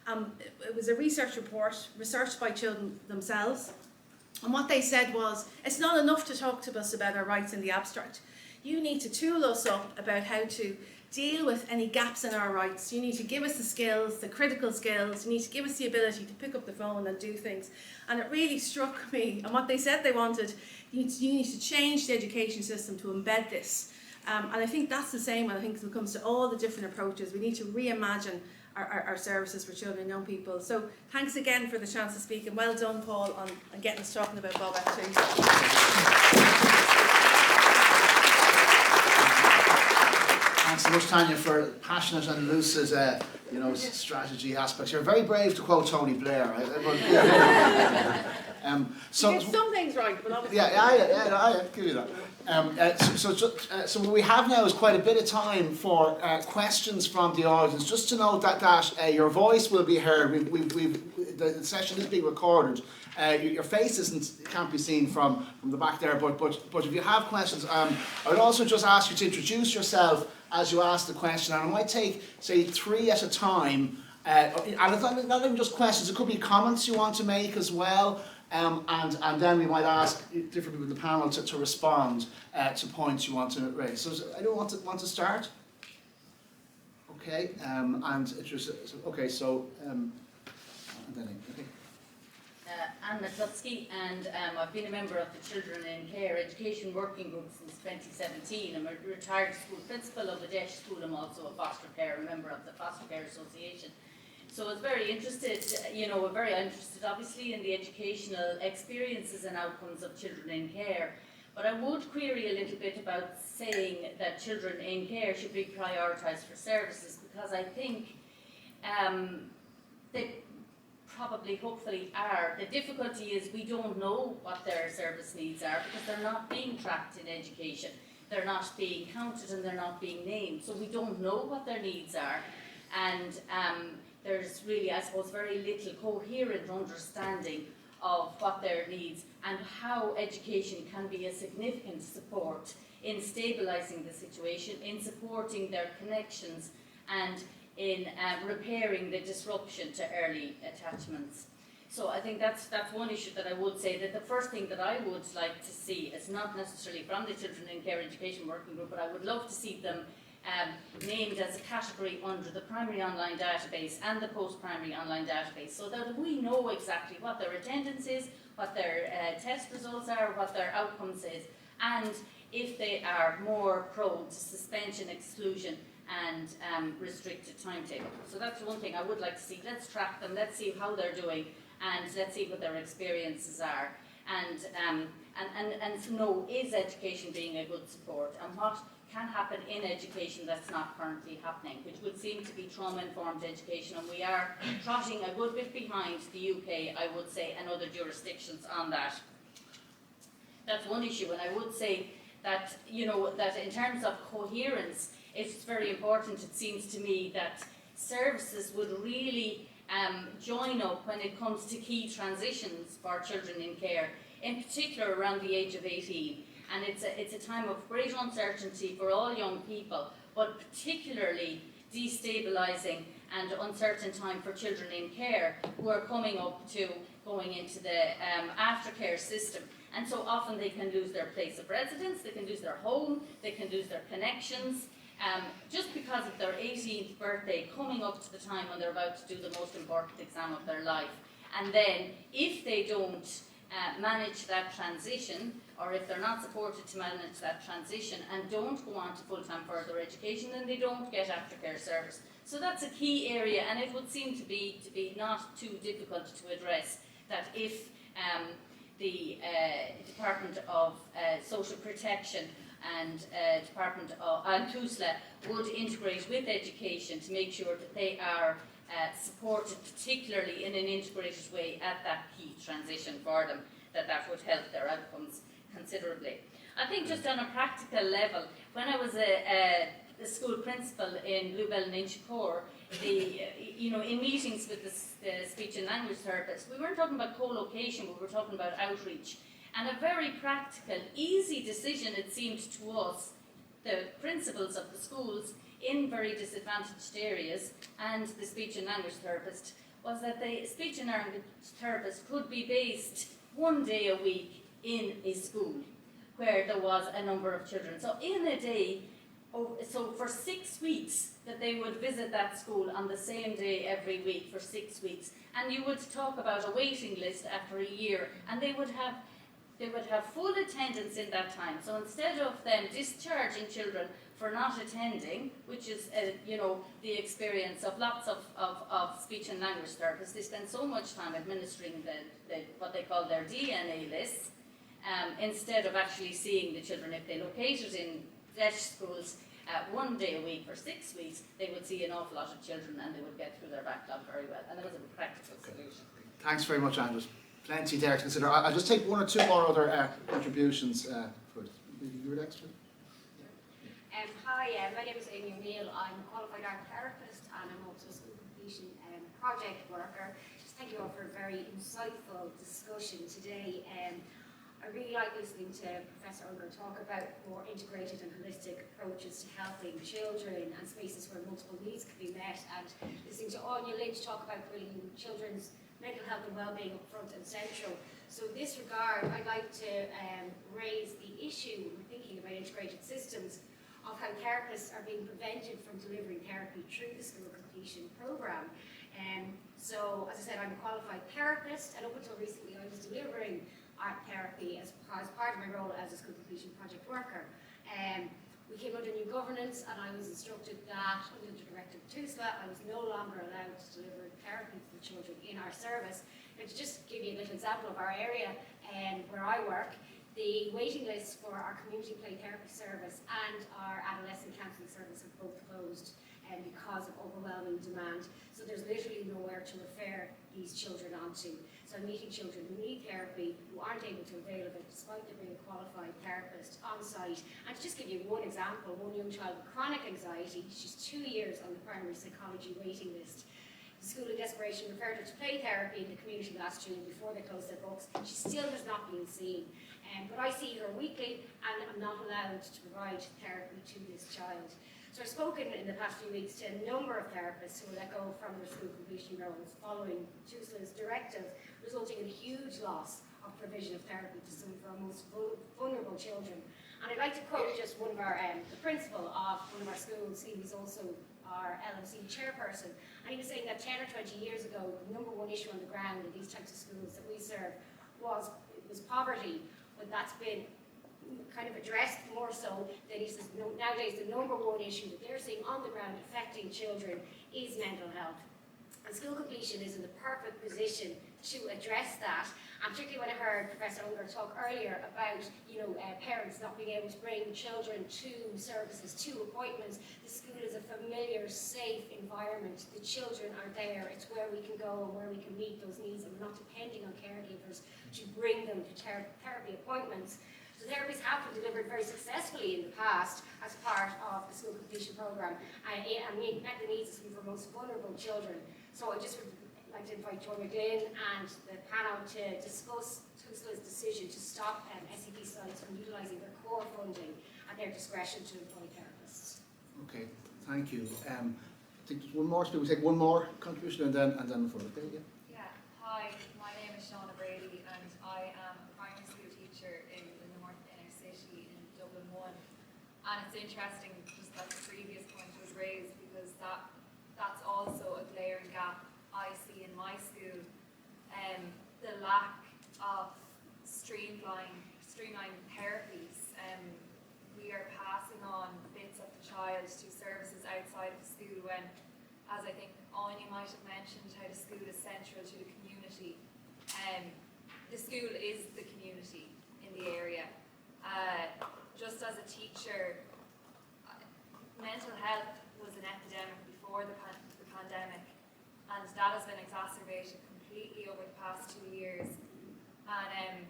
H: It was a research report researched by children themselves. And what they said was, it's not enough to talk to us about our rights in the abstract. You need to tool us up about how to deal with any gaps in our rights. You need to give us the skills, the critical skills. You need to give us the ability to pick up the phone and do things. And it really struck me. And what they said they wanted, you need to change the education system to embed this. And I think that's the same when I think it comes to all the different approaches. We need to reimagine our services for children and young people. So thanks again for the chance to speak, and well done, Paul, on getting us talking about Bob F2.
A: Thanks so much, Tanya, for passionate and lucid, you know, strategy aspects. You're very brave to quote Tony Blair. Right?
H: You get some things right, but obviously...
A: I give you that. So what we have now is quite a bit of time for questions from the audience. Just to note that your voice will be heard. The session is being recorded. Your face can't be seen from the back there. But if you have questions, I would also just ask you to introduce yourself as you ask the question. And I might take, say, 3 at a time. And it's not even just questions. It could be comments you want to make as well. And then we might ask different people in the panel to respond to points you want to raise. So I don't want to start. Okay, and it just okay. So and then okay.
I: Anne McCluskey, and I've been a member of the Children in Care Education Working Group since 2017. I'm a retired school principal of a Desh school. I'm also a foster care, a member of the Foster Care Association. So I was very interested, we're very interested obviously in the educational experiences and outcomes of children in care. But I would query a little bit about saying that children in care should be prioritised for services, because I think they probably, hopefully are. The difficulty is we don't know what their service needs are because they're not being tracked in education. They're not being counted and they're not being named. So we don't know what their needs are. And there's really, I suppose, very little coherent understanding of what their needs and how education can be a significant support in stabilising the situation, in supporting their connections, and in repairing the disruption to early attachments. So I think that's one issue that I would say, that the first thing that I would like to see is not necessarily from the Children in Care Education Working Group, but I would love to see them named as a category under the primary online database and the post-primary online database, so that we know exactly what their attendance is, what their test results are, what their outcomes is, and if they are more prone to suspension, exclusion, and restricted timetable. So that's one thing I would like to see. Let's track them, let's see how they're doing, and let's see what their experiences are. And know, is education being a good support, and what can happen in education that's not currently happening, which would seem to be trauma-informed education, and we are trotting a good bit behind the UK, I would say, and other jurisdictions on that. That's one issue, and I would say that, you know, that in terms of coherence, it's very important, it seems to me, that services would really join up when it comes to key transitions for children in care, in particular around the age of 18. And it's a time of great uncertainty for all young people, but particularly destabilising and uncertain time for children in care who are coming up to going into the aftercare system. And so often they can lose their place of residence, they can lose their home, they can lose their connections, just because of their 18th birthday coming up to the time when they're about to do the most important exam of their life. And then, if they don't manage that transition, or if they're not supported to manage that transition and don't go on to full-time further education, then they don't get aftercare service. So that's a key area, and it would seem to be not too difficult to address, that if the Department of Social Protection and Department of TUSLA would integrate with education to make sure that they are supported, particularly in an integrated way at that key transition for them, that would help their outcomes considerably. I think just on a practical level, when I was a school principal in Bluebell and Inchicore, in meetings with the speech and language therapists, we weren't talking about co-location, we were talking about outreach. And a very practical, easy decision, it seemed to us, the principals of the schools in very disadvantaged areas and the speech and language therapist, was that the speech and language therapist could be based one day a week in a school where there was a number of children. So in a day, so for 6 weeks, that they would visit that school on the same day every week for 6 weeks. And you would talk about a waiting list after a year, and they would have full attendance in that time. So instead of them discharging children for not attending, which is the experience of lots of speech and language therapists, they spend so much time administering the what they call their DNA lists, instead of actually seeing the children. If they located in flesh schools one day a week for 6 weeks, they would see an awful lot of children and they would get through their backlog very well. And that was a practical solution.
A: Thanks very much, Andrew. Plenty there to consider. I'll just take one or two more other contributions first. You were next one?
J: Hi, my name is Amy O'Neill. I'm a qualified art therapist and I'm also a school completion project worker. Just thank you all for a very insightful discussion today. I really like listening to Professor Ungar talk about more integrated and holistic approaches to helping children and spaces where multiple needs can be met, and listening to Anya Lynch talk about bringing children's mental health and well-being up front and central. So in this regard, I'd like to raise the issue, when thinking about integrated systems, of how therapists are being prevented from delivering therapy through the school completion programme. So, as I said, I'm a qualified therapist, and up until recently I was delivering art therapy as part of my role as a school completion project worker. We came under new governance, and I was instructed that, under the directive of TUSLA, I was no longer allowed to deliver therapy to the children in our service. And to just give you a little example of our area where I work, the waiting lists for our community play therapy service and our adolescent counselling service have both closed because of overwhelming demand. So there's literally nowhere to refer these children onto. So I'm meeting children who need therapy, who aren't able to avail of it despite there being a qualified therapist on site. And to just give you one example, one young child with chronic anxiety, she's 2 years on the primary psychology waiting list. The school in desperation referred her to play therapy in the community last June before they closed their books. She still has not been seen. But I see her weekly, and I'm not allowed to provide therapy to this child. So I've spoken in the past few weeks to a number of therapists who will let go from their school completion roles following TUSLA's directive, resulting in a huge loss of provision of therapy to some of our most vulnerable children. And I'd like to quote just one of our, the principal of one of our schools. He was also our LMC chairperson, and he was saying that 10 or 20 years ago, the number one issue on the ground in these types of schools that we serve was poverty. But that's been kind of addressed more so that he says nowadays the number one issue that they're seeing on the ground affecting children is mental health. And school completion is in the perfect position to address that. And particularly when I heard Professor Ungar talk earlier about, parents not being able to bring children to services, to appointments. The school is a familiar, safe environment. The children are there. It's where we can go and where we can meet those needs, and we're not depending on caregivers to bring them to therapy appointments. So therapies have been delivered very successfully in the past as part of the school completion programme, and met the needs of some of our most vulnerable children. So I just would like to invite Joy McGlynn and the panel to discuss TUSLA's decision to stop SEP sites from utilising their core funding at their discretion to employ therapists.
A: Okay, thank you. I think there's one more, so we'll take one more contribution and then further. Okay, yeah.
K: Yeah, hi, my name is Shauna Brady and I am a primary school teacher in the North Inner City in Dublin 1. And it's interesting just that the previous point was raised because that's also a glaring gap I see in my school. The lack of streamlined therapies. We are passing on bits of the child to services outside of the school when, as I think Anya might have mentioned, how the school is central to the community. The school is the community in the area. Just as a teacher, mental health was an epidemic before the pandemic, and that has been exacerbated completely over the past 2 years. And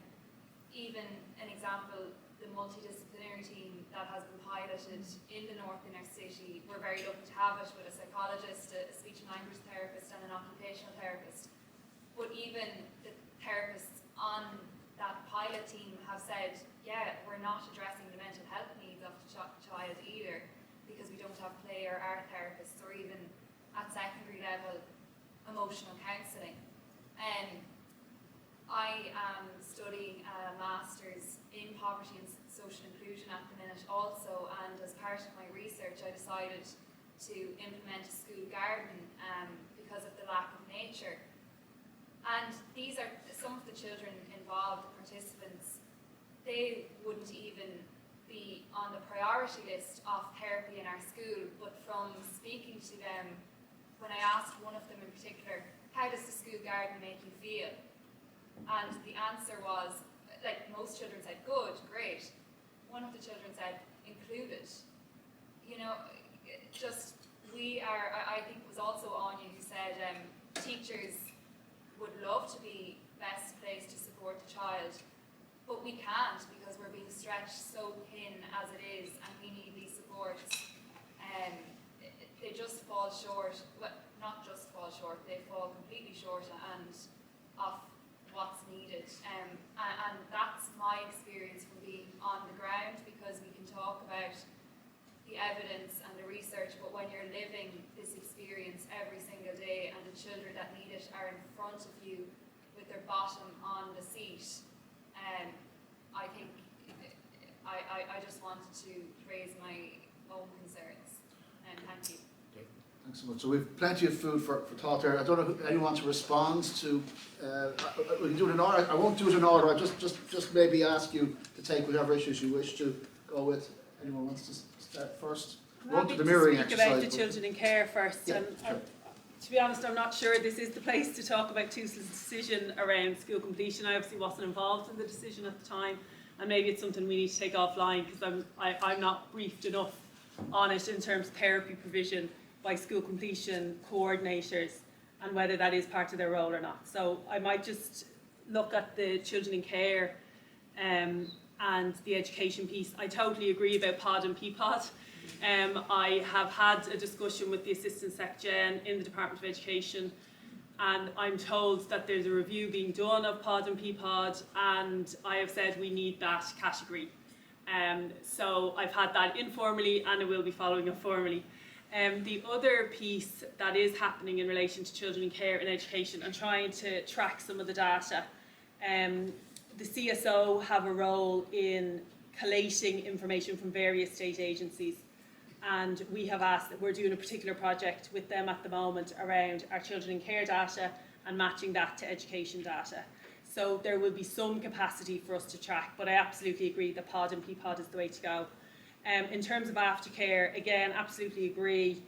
K: even an example, the multidisciplinary team that has been piloted in the North Inner City, we're very lucky to have it with a psychologist, a speech and language therapist and an occupational therapist. But even the therapists on that pilot team have said, yeah, we're not addressing the mental health needs of the child either, because we don't have play or art therapists, or even at secondary level, emotional counselling. I am studying a Master's in Poverty and Social Inclusion at the minute also, and as part of my research I decided to implement a school garden because of the lack of nature. And these are some of the children involved, the participants. They wouldn't even be on the priority list of therapy in our school, but from speaking to them, when I asked one of them in particular, how does the school garden make you feel? And the answer was, like, most children said, good, great. One of the children said, included. I think it was also Anya who said, teachers would love to be best placed to support the child, but we can't because we're being stretched so thin as it is, and we need these supports. They just fall short, well, not just fall short, they fall completely short and of what's needed. And that's my experience from being on the ground, because we can talk about the evidence and the research, but when you're living this experience every single day and the children that need it are in front of you with their bottom on the seat, I think I just wanted to raise my own concerns. Thank you.
A: Okay, thanks so much. So we've plenty of food for thought there. I don't know if anyone wants to respond to. We can do it in order. I won't do it in order. I'll just maybe ask you to take whatever issues you wish to go with. Anyone wants to start first?
G: I'm happy to speak about the children in care first.
A: Yeah, sure.
G: To be honest, I'm not sure this is the place to talk about TUSLA's decision around school completion. I obviously wasn't involved in the decision at the time, and maybe it's something we need to take offline, because I'm not briefed enough on it in terms of therapy provision by school completion coordinators and whether that is part of their role or not. So I might just look at the children in care and the education piece. I totally agree about POD and PPOD. I have had a discussion with the Assistant Sec Gen in the Department of Education, and I'm told that there's a review being done of POD and PPOD, and I have said we need that category. So I've had that informally, and I will be following it formally. The other piece that is happening in relation to children in care and education, and trying to track some of the data, the CSO have a role in collating information from various state agencies, and we have asked that we're doing a particular project with them at the moment around our children in care data and matching that to education data. So there will be some capacity for us to track, but I absolutely agree that pod and P-pod is the way to go. In terms of aftercare, again, absolutely agree.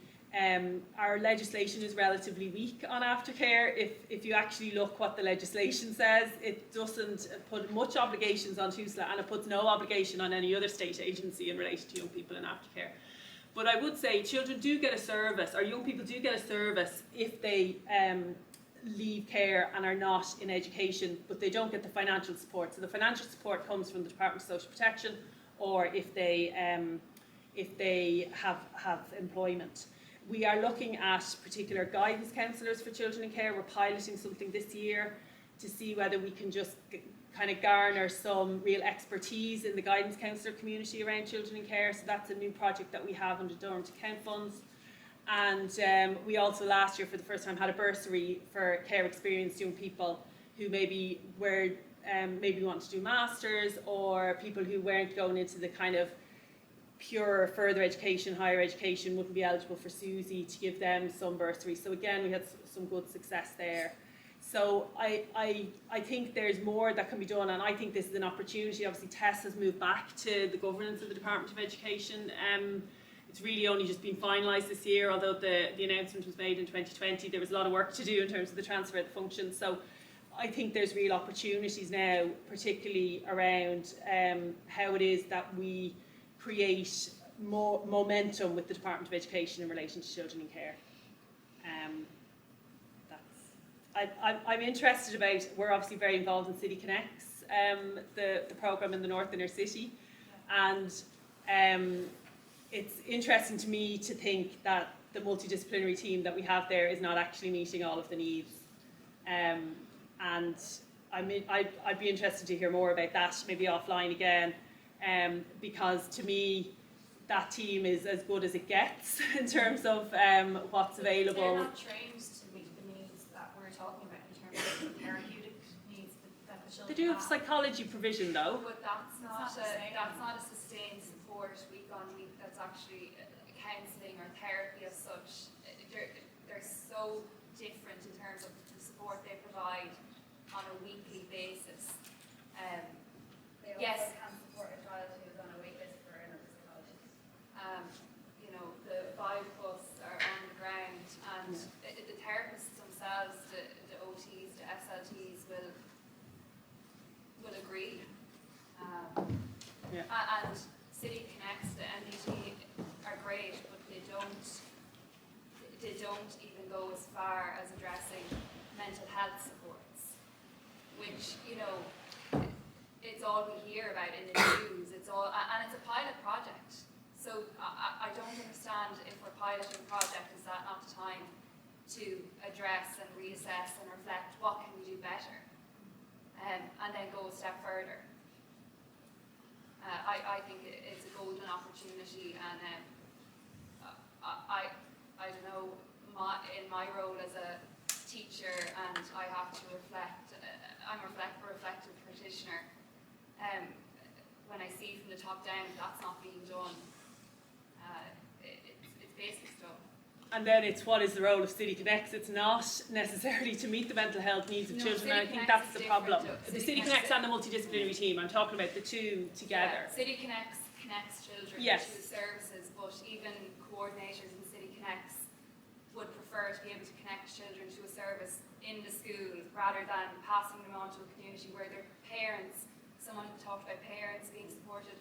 G: Our legislation is relatively weak on aftercare. If you actually look what the legislation says, it doesn't put much obligations on TUSLA, and it puts no obligation on any other state agency in relation to young people in aftercare. But I would say children do get a service, or young people do get a service if they leave care and are not in education, but they don't get the financial support. So the financial support comes from the Department of Social Protection, or if they have employment. We are looking at particular guidance counsellors for children in care. We're piloting something this year to see whether we can just kind of garner some real expertise in the guidance counsellor community around children in care. So that's a new project that we have under Durham Account Funds. And we also last year for the first time had a bursary for care experienced young people who maybe were maybe want to do masters, or people who weren't going into the kind of pure further education, higher education, wouldn't be eligible for SUSI, to give them some bursary. So again, we had some good success there. So I think there's more that can be done, and I think this is an opportunity. Obviously TESS has moved back to the governance of the Department of Education. It's really only just been finalised this year, although the announcement was made in 2020. There was a lot of work to do in terms of the transfer of the functions. So I think there's real opportunities now, particularly around how it is that we create more momentum with the Department of Education in relation to children in care. I'm interested about, we're obviously very involved in City Connects, the programme in the North Inner City, and it's interesting to me to think that the multidisciplinary team that we have there is not actually meeting all of the needs. And I'd be interested to hear more about that, maybe offline again, because to me that team is as good as it gets in terms of what's available.
K: They're not trained to meet the needs that we're talking about in terms of the therapeutic needs that the children
G: They do have
K: have.
G: psychology provision though.
K: But that's not a sustained support week on week. That's actually counselling or therapy as such. They're so different in terms of the support they provide on a weekly basis.
J: They
K: Yes.
J: also can support a child who's on a wait list for another psychologist.
K: You know, the 5 of us are on the ground, and the therapists themselves, the OTs, the SLTs will agree. And City Connects, the NDT are great, but they don't even go as far as addressing mental health supports, which, you know, it's all we hear about in the news. It's all, and it's a pilot project. So I don't understand, if we're piloting a project, is that not the time to address and reassess and reflect what can we do better, and then go a step further. I think it's a golden opportunity, and I don't know, in my role as a teacher, and I have to reflect, I'm a reflective practitioner. When I see from the top down that's not being done, it's basic stuff.
G: And then it's what is the role of City Connects? It's not necessarily to meet the mental health needs of children, and I think that's the problem. The City Connects and the multidisciplinary team, I'm talking about the two together.
K: Yeah, City connects children
G: Yes.
K: to services, but even coordinators in City Connects would prefer to be able to connect children to a service in the school rather than passing them on to a community where their parents, someone talked about parents being supported,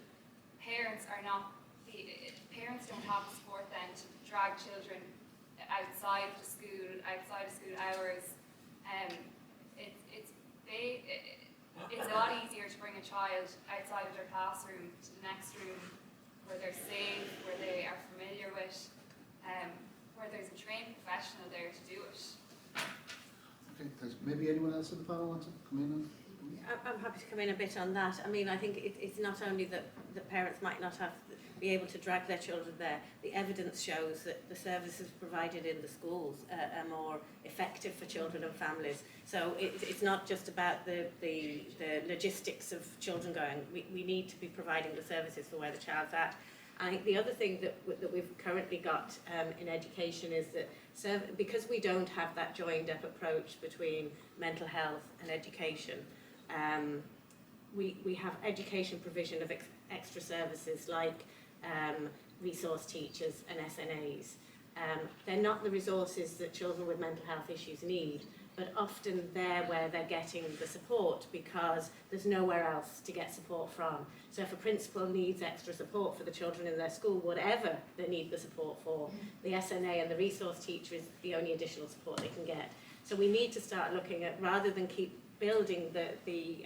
K: parents don't have the support then to drag children outside of school hours. It's a lot easier to bring a child outside of their classroom to the next room where they're safe, where they are familiar with, where there's a trained professional there to do it.
A: Okay, does maybe anyone else in the panel want to come in?
H: I'm happy to come in a bit on that. I mean, I think it's not only that the parents might not be able to drag their children there. The evidence shows that the services provided in the schools are more effective for children and families. So it's not just about the logistics of children going. We need to be providing the services for where the child's at. I think the other thing that we've currently got in education is that because we don't have that joined up approach between mental health and education,
F: we have education provision of extra services like resource teachers and SNAs. They're not the resources that children with mental health issues need, but often they're where they're getting the support because there's nowhere else to get support from. So if a principal needs extra support for the children in their school, whatever they need the support for, the SNA and the resource teacher is the only additional support they can get. So we need to start looking at, rather than keep building the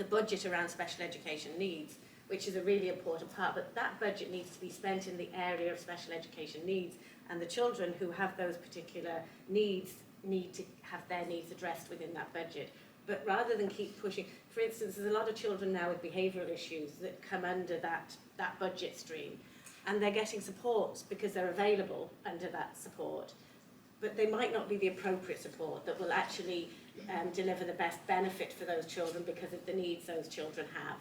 F: budget around special education needs, which is a really important part, but that budget needs to be spent in the area of special education needs, and the children who have those particular needs need to have their needs addressed within that budget. But rather than keep pushing, for instance, there's a lot of children now with behavioural issues that come under that budget stream, and they're getting support because they're available under that support, but they might not be the appropriate support that will actually deliver the best benefit for those children because of the needs those children have.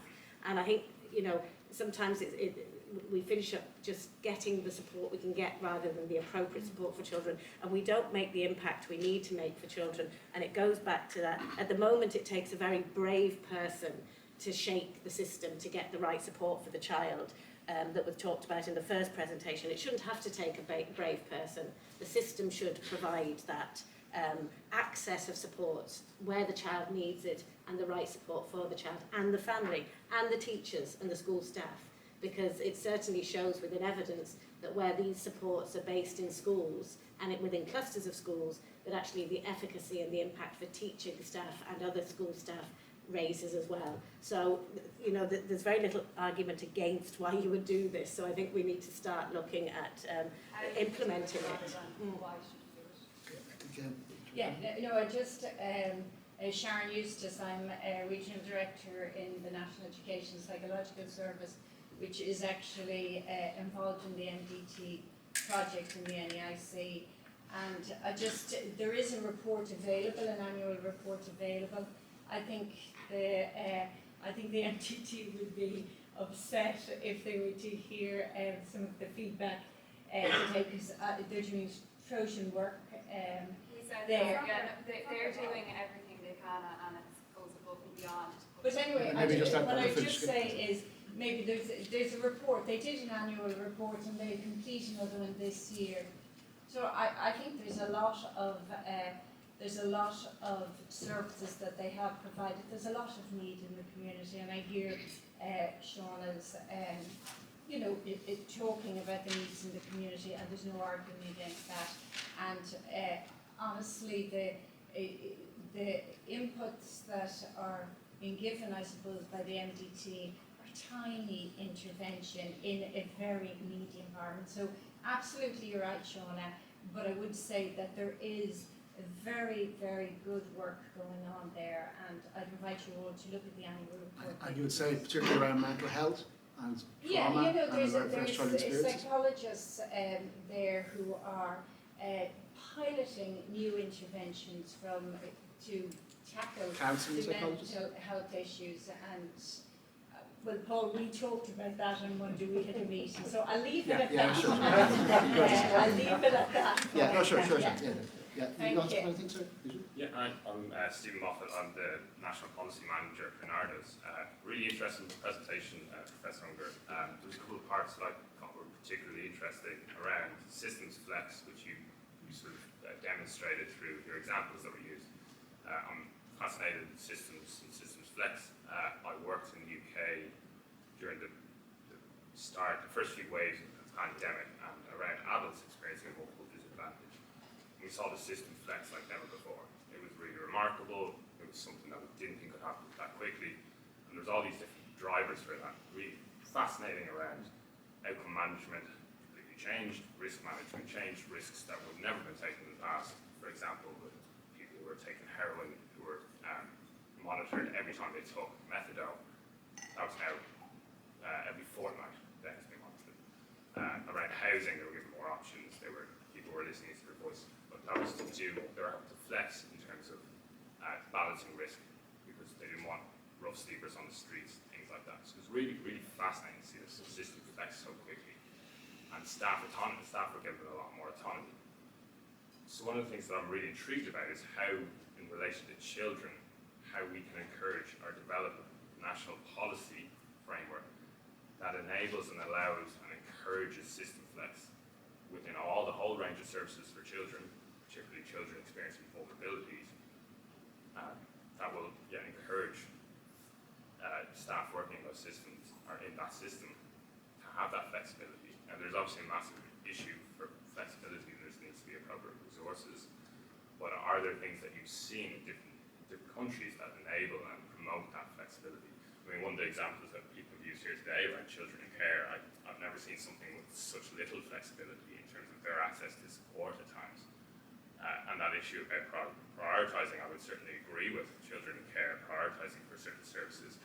F: And I think, you know, sometimes we finish up just getting the support we can get rather than the appropriate support for children, and we don't make the impact we need to make for children. And it goes back to that. At the moment, it takes a very brave person to shake the system to get the right support for the child that was talked about in the first presentation. It shouldn't have to take a brave person. The system should provide that access of support where the child needs it, and the right support for the child and the family and the teachers and the school staff, because it certainly shows within evidence that where these supports are based in schools and within clusters of schools, that actually the efficacy and the impact for teaching staff and other school staff raises as well. So, you know, there's very little argument against why you would do this, so I think we need to start looking at implementing it.
I: Yeah, no, just Sharon Eustace, I'm a Regional Director in the National Education Psychological Service, which is actually involved in the MDT project in the NEIC. And there is a report available, an annual report available. I think the MDT would be upset if they were to hear some of the feedback today, because they're doing Trojan work.
K: They're doing everything they can, and it goes above and beyond.
I: But anyway, what I just say is maybe there's a report. They did an annual report, and they complete another one this year. So I think there's a lot of services that they have provided. There's a lot of need in the community, and I hear Shauna's talking about the needs in the community, and there's no arguing against that. And honestly, the inputs that are being given, I suppose, by the MDT are tiny intervention in a very needy environment. So absolutely you're right, Shauna, but I would say that there is a very, very good work going on there, and I'd invite you all to look at the annual report.
A: And you would say particularly around mental health and
I: yeah,
A: trauma,
I: you know, there's
A: and
I: psychologists there who are piloting new interventions to tackle the mental health issues. And well, Paul, we talked about that on Monday. We had a meeting, so I'll leave it at that.
A: Sure.
I: I'll leave it at that.
A: Yeah, no, sure. Yeah.
I: Thank
A: you want to
I: you.
A: say anything, sir?
L: Yeah, I'm Stephen Moffat. I'm the National Policy Manager for NARDOS. Really interested in the presentation, Professor Ungar. There was a couple of parts that I thought were particularly interesting around systems flex, which you sort of demonstrated through your examples that were used. I'm fascinated with systems and systems flex. I worked in the UK during the first few waves of the pandemic, and around adults experiencing multiple disadvantage. We saw the system flex like never before. It was really remarkable. It was something that we didn't think could happen that quickly. And there's all these different drivers for that. Really fascinating around outcome management completely changed, risk management changed, risks that would never been taken in the past. For example, with people who were taking heroin who were monitored every time they took methadone. That was now every fortnight they had to be monitored. Around housing, they were given more options. People were listening to their voice. That was to do, they were having to flex in terms of balancing risk, because they didn't want rough sleepers on the streets, things like that. So it's really, really fascinating to see this system flex so quickly. And staff were given a lot more autonomy. So one of the things that I'm really intrigued about is how, in relation to children, how we can encourage or develop a national policy framework that enables and allows and encourages system flex within the whole range of services for children, particularly children experiencing vulnerabilities, that will encourage staff working in those systems or in that system to have that flexibility. And there's obviously a massive issue for flexibility, and there needs to be appropriate resources. But are there things that you've seen in different countries that enable and promote that flexibility? I mean, one of the examples that people have used here today around children in care, I've never seen something with such little flexibility in terms of their access to support at times. And that issue about prioritising, I would certainly agree with children in care prioritising for certain services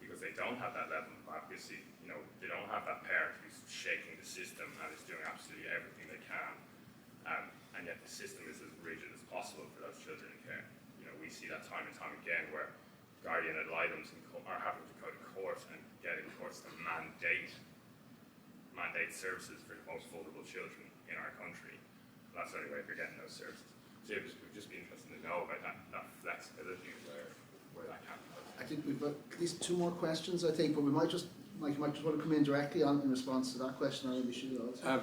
L: because they don't have that level of advocacy. You know, they don't have that parent who's shaking the system and is doing absolutely everything they can. And yet the system is as rigid as possible for those children in care. You know, we see that time and time again where guardian ad litem's are having to go to court and get in courts to mandate services for the most vulnerable children in our country. That's the only way we're getting those services. So it would just be interesting to know about that flexibility where that can be.
A: I think we've got at least 2 more questions, I think, but we might just, Mike, you might just want to come in directly on in response to that question, or maybe Sheila also.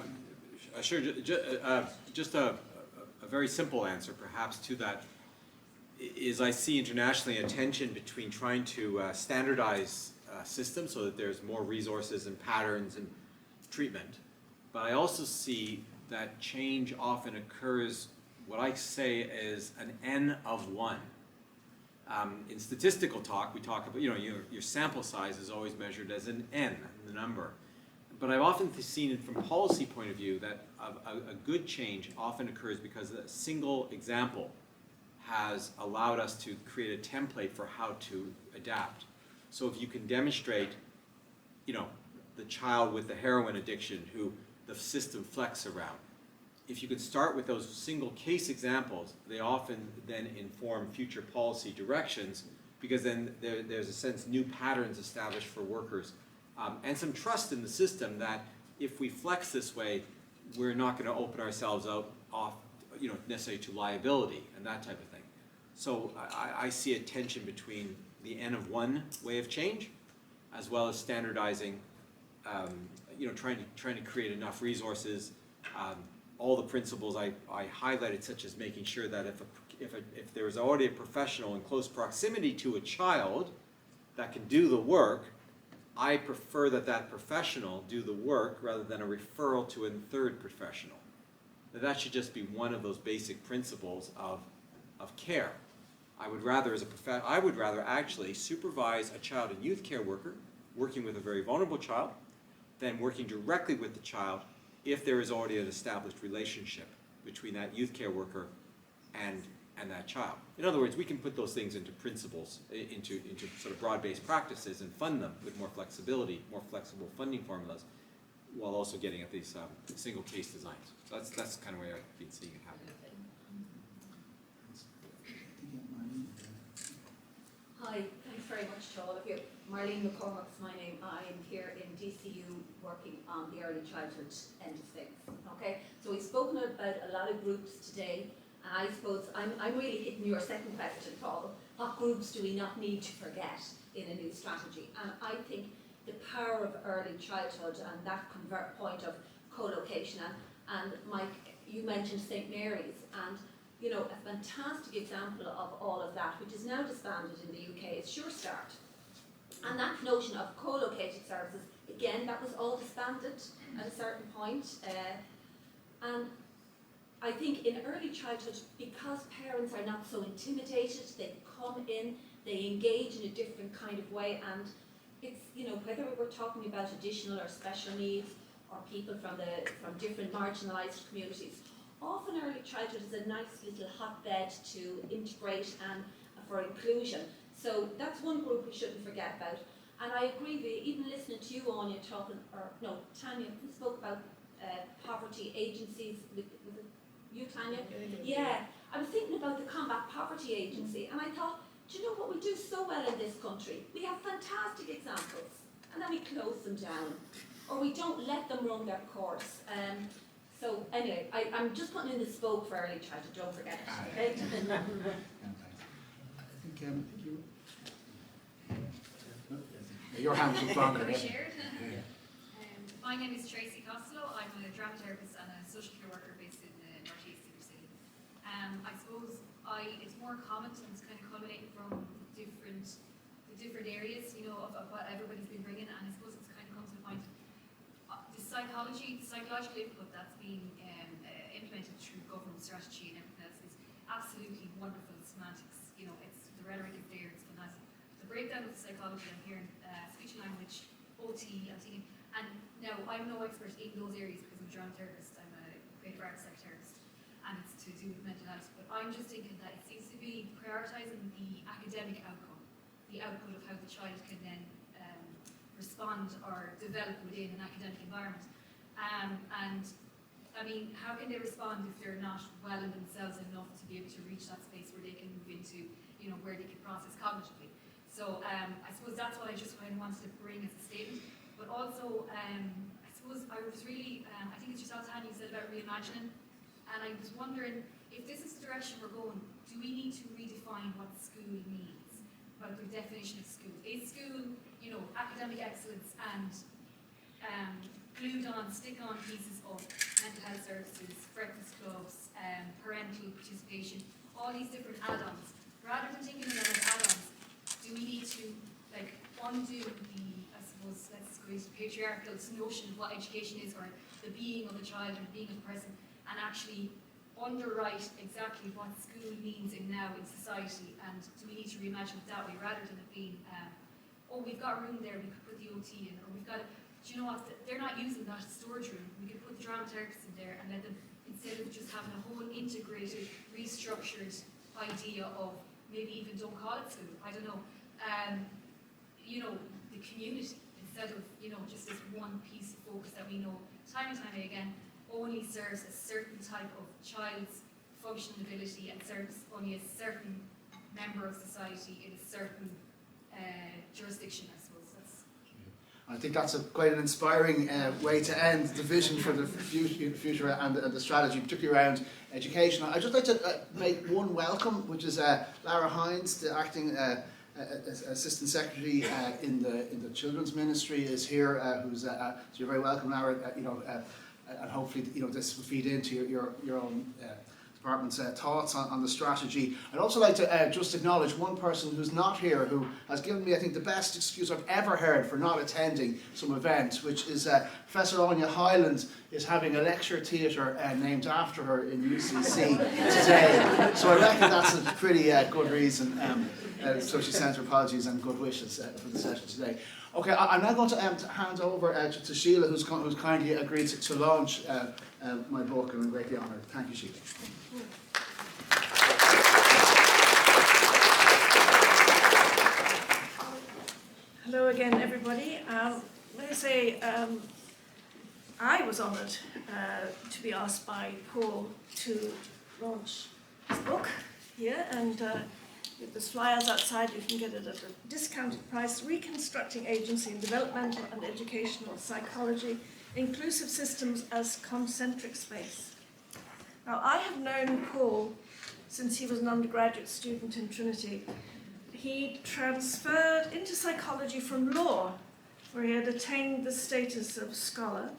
B: Sure, just a very simple answer perhaps to that is I see internationally a tension between trying to standardize systems so that there's more resources and patterns and treatment, but I also see that change often occurs, what I say is an N of 1. In statistical talk, we talk about, your sample size is always measured as an N, the number. But I've often seen it from a policy point of view that a good change often occurs because a single example has allowed us to create a template for how to adapt. So if you can demonstrate, the child with the heroin addiction who the system flex around, if you could start with those single case examples, they often then inform future policy directions because then there's a sense new patterns established for workers and some trust in the system that if we flex this way, we're not going to open ourselves off necessarily to liability and that type of thing. So I see a tension between the N of 1 way of change as well as standardizing, trying to create enough resources. All the principles I highlighted, such as making sure that if there's already a professional in close proximity to a child that can do the work, I prefer that professional do the work rather than a referral to a third professional. That should just be one of those basic principles of care. I would rather actually supervise a child and youth care worker working with a very vulnerable child than working directly with the child if there is already an established relationship between that youth care worker and that child. In other words, we can put those things into principles, into sort of broad-based practices and fund them with more flexibility, more flexible funding formulas, while also getting at these single case designs. So that's the kind of way I've been seeing it happen.
M: Hi, thanks very much to all of you. Marlene McCormack's my name. I'm here in DCU working on the early childhood end of things. Okay, so we've spoken about a lot of groups today, and I suppose I'm really hitting your second question, Paul. What groups do we not need to forget in a new strategy? And I think the power of early childhood and that point of co-location, and Mike, you mentioned St. Mary's, and a fantastic example of all of that, which is now disbanded in the UK, is Sure Start. And that notion of co-located services, again, that was all disbanded at a certain point. And I think in early childhood, because parents are not so intimidated, they come in, they engage in a different kind of way, and it's, whether we're talking about additional or special needs, or people from different marginalised communities, often early childhood is a nice little hotbed to integrate and for inclusion. So that's one group we shouldn't forget about. And I agree with you, even listening to you, Anya, Tanya, who spoke about poverty agencies. Was it you, Tanya? Yeah. I was thinking about the Combat Poverty Agency, and I thought, do you know what we do so well in this country? We have fantastic examples, and then we close them down, or we don't let them run their course. So anyway, I'm just putting in the spoke for early childhood, don't forget it. Okay?
A: I think think you. Your hand was longer.
K: Shared. My name is Tracy Costello. I'm a dramatherapist and a social care worker based in the northeast of the city. I suppose it's more common and it's kind of culminating from the different areas, you know, of what everybody's been bringing, and I suppose it's kind of come to the point. The psychological input that's being implemented through government strategy and everything else is absolutely wonderful. Semantics, you know, it's the rhetoric is there, it's fantastic. The breakdown of the psychology, I'm hearing speech and language, OT, I'm thinking, and now I'm no expert in those areas because I'm a drama therapist, I'm a creative arts therapist, and it's to do with mental health, but I'm just thinking that it seems to be prioritising the academic outcome, the output of how the child can then respond or develop within an academic environment. And I mean, how can they respond if they're not well in themselves enough to be able to reach that space where they can move into, you know, where they can process cognitively? So I suppose that's what I just kind of wanted to bring as a statement. But also, I suppose I was really, I think it's yourself, Tanya, you said about reimagining. And I was wondering, if this is the direction we're going, do we need to redefine what school means? About the definition of school. Is school, you know, academic excellence and glued on, stick-on pieces of mental health services, breakfast clubs, parental participation, all these different add-ons. Rather than thinking of them as add-ons, do we need to like undo the, I suppose, let's go into patriarchal notion of what education is, or the being of a child or the being of a person, and actually underwrite exactly what school means now in society, and do we need to reimagine it that way rather than it being, oh, we've got room there, we could put the OT in, or we've got, do you know what, they're not using that storage room, we could put the drama therapists in there and let them, instead of just having a whole integrated, restructured idea of maybe even don't call it school, I don't know, you know, the community, instead of, you know, just this one piece of focus that we know time and time again only serves a certain type of child's functional ability and serves only a certain member of society in a certain jurisdiction, I suppose.
A: I think that's quite an inspiring way to end the vision for the future and the strategy, particularly around education. I'd just like to make one welcome, which is Lara Hines, the acting Assistant Secretary in the Children's Ministry, is here. So you're very welcome, Lara. And hopefully, this will feed into your own department's thoughts on the strategy. I'd also like to just acknowledge one person who's not here, who has given me, I think, the best excuse I've ever heard for not attending some event, which is Professor Anya Hyland is having a lecture theatre named after her in UCC today. So I reckon that's a pretty good reason. So she sends her apologies and good wishes for the session today. Okay, I'm now going to hand over to Sheila, who's kindly agreed to launch my book, and I'm greatly honoured. Thank you, Sheila.
E: Hello again, everybody. Let me say, I was honoured to be asked by Paul to launch his book here, and there's flyers outside. You can get it at a discounted price. Reconstructing Agency in Developmental and Educational Psychology, Inclusive Systems as Concentric Space. Now, I have known Paul since he was an undergraduate student in Trinity. He transferred into psychology from law, where he had attained the status of scholar,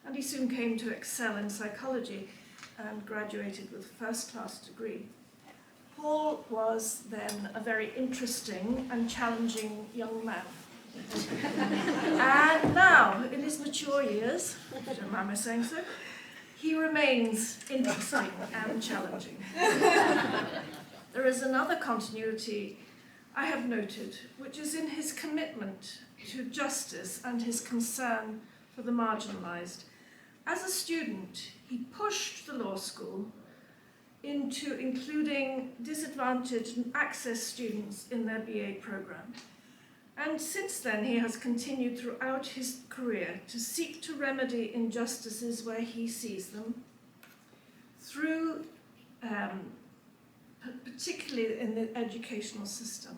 E: and he soon came to excel in psychology and graduated with a first-class degree. Paul was then a very interesting and challenging young man. And now, in his mature years, if you don't mind my saying so, he remains interesting and challenging. There is another continuity I have noted, which is in his commitment to justice and his concern for the marginalised. As a student, he pushed the law school into including disadvantaged and access students in their BA programme. And since then, he has continued throughout his career to seek to remedy injustices where he sees them, through, particularly in the educational system.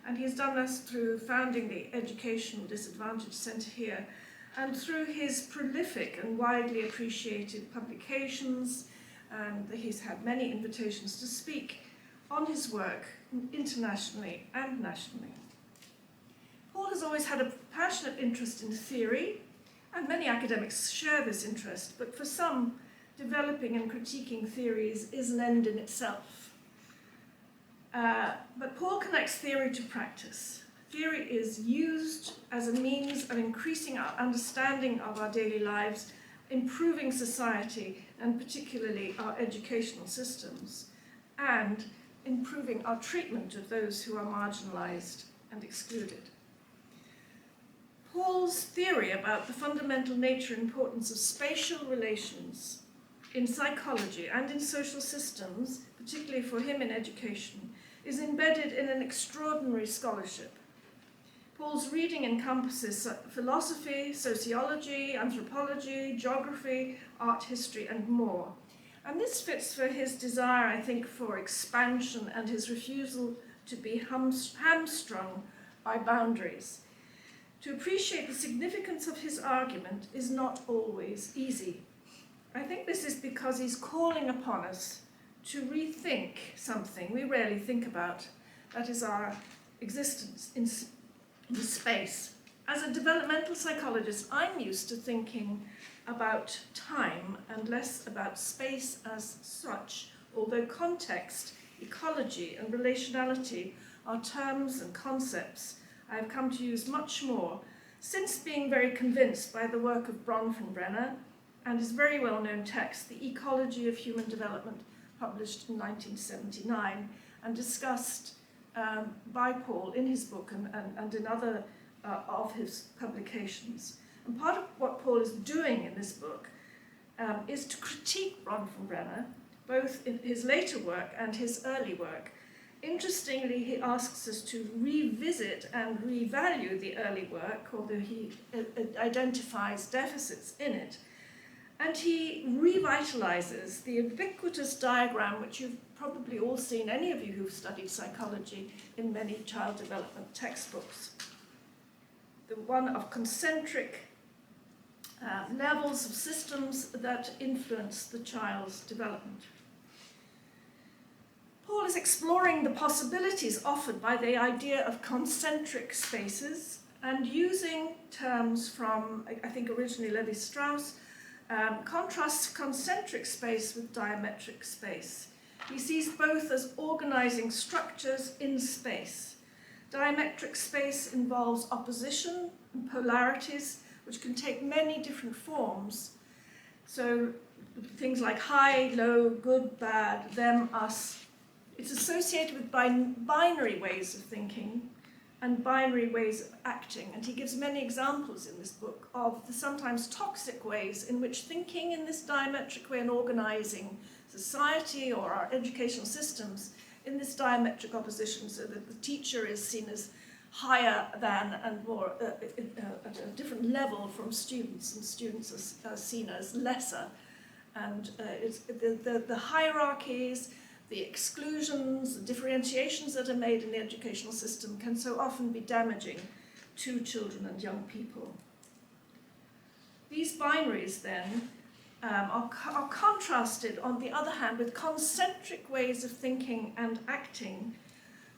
E: And he's done this through founding the Educational Disadvantaged Centre here, and through his prolific and widely appreciated publications, and he's had many invitations to speak on his work internationally and nationally. Paul has always had a passionate interest in theory, and many academics share this interest, but for some, developing and critiquing theories is an end in itself. But Paul connects theory to practice. Theory is used as a means of increasing our understanding of our daily lives, improving society, and particularly our educational systems, and improving our treatment of those who are marginalized and excluded. Paul's theory about the fundamental nature and importance of spatial relations in psychology and in social systems, particularly for him in education, is embedded in an extraordinary scholarship. Paul's reading encompasses philosophy, sociology, anthropology, geography, art history, and more. And this fits for his desire, I think, for expansion and his refusal to be hamstrung by boundaries. To appreciate the significance of his argument is not always easy. I think this is because he's calling upon us to rethink something we rarely think about, that is our existence in space. As a developmental psychologist, I'm used to thinking about time and less about space as such, although context, ecology, and relationality are terms and concepts I have come to use much more since being very convinced by the work of Bronfenbrenner and his very well-known text, The Ecology of Human Development, published in 1979 and discussed by Paul in his book and in other of his publications. And part of what Paul is doing in this book is to critique Bronfenbrenner, both in his later work and his early work. Interestingly, he asks us to revisit and revalue the early work, although he identifies deficits in it. And he revitalizes the ubiquitous diagram, which you've probably all seen, any of you who've studied psychology, in many child development textbooks. The one of concentric levels of systems that influence the child's development. Paul is exploring the possibilities offered by the idea of concentric spaces and using terms from, I think originally Levi-Strauss, contrasts concentric space with diametric space. He sees both as organizing structures in space. Diametric space involves opposition and polarities, which can take many different forms. So things like high, low, good, bad, them, us. It's associated with binary ways of thinking and binary ways of acting. And he gives many examples in this book of the sometimes toxic ways in which thinking in this diametric way and organizing society or our educational systems in this diametric opposition, so that the teacher is seen as higher than and more at a different level from students, and students are seen as lesser. And it's the hierarchies, the exclusions, the differentiations that are made in the educational system can so often be damaging to children and young people. These binaries then are contrasted, on the other hand, with concentric ways of thinking and acting,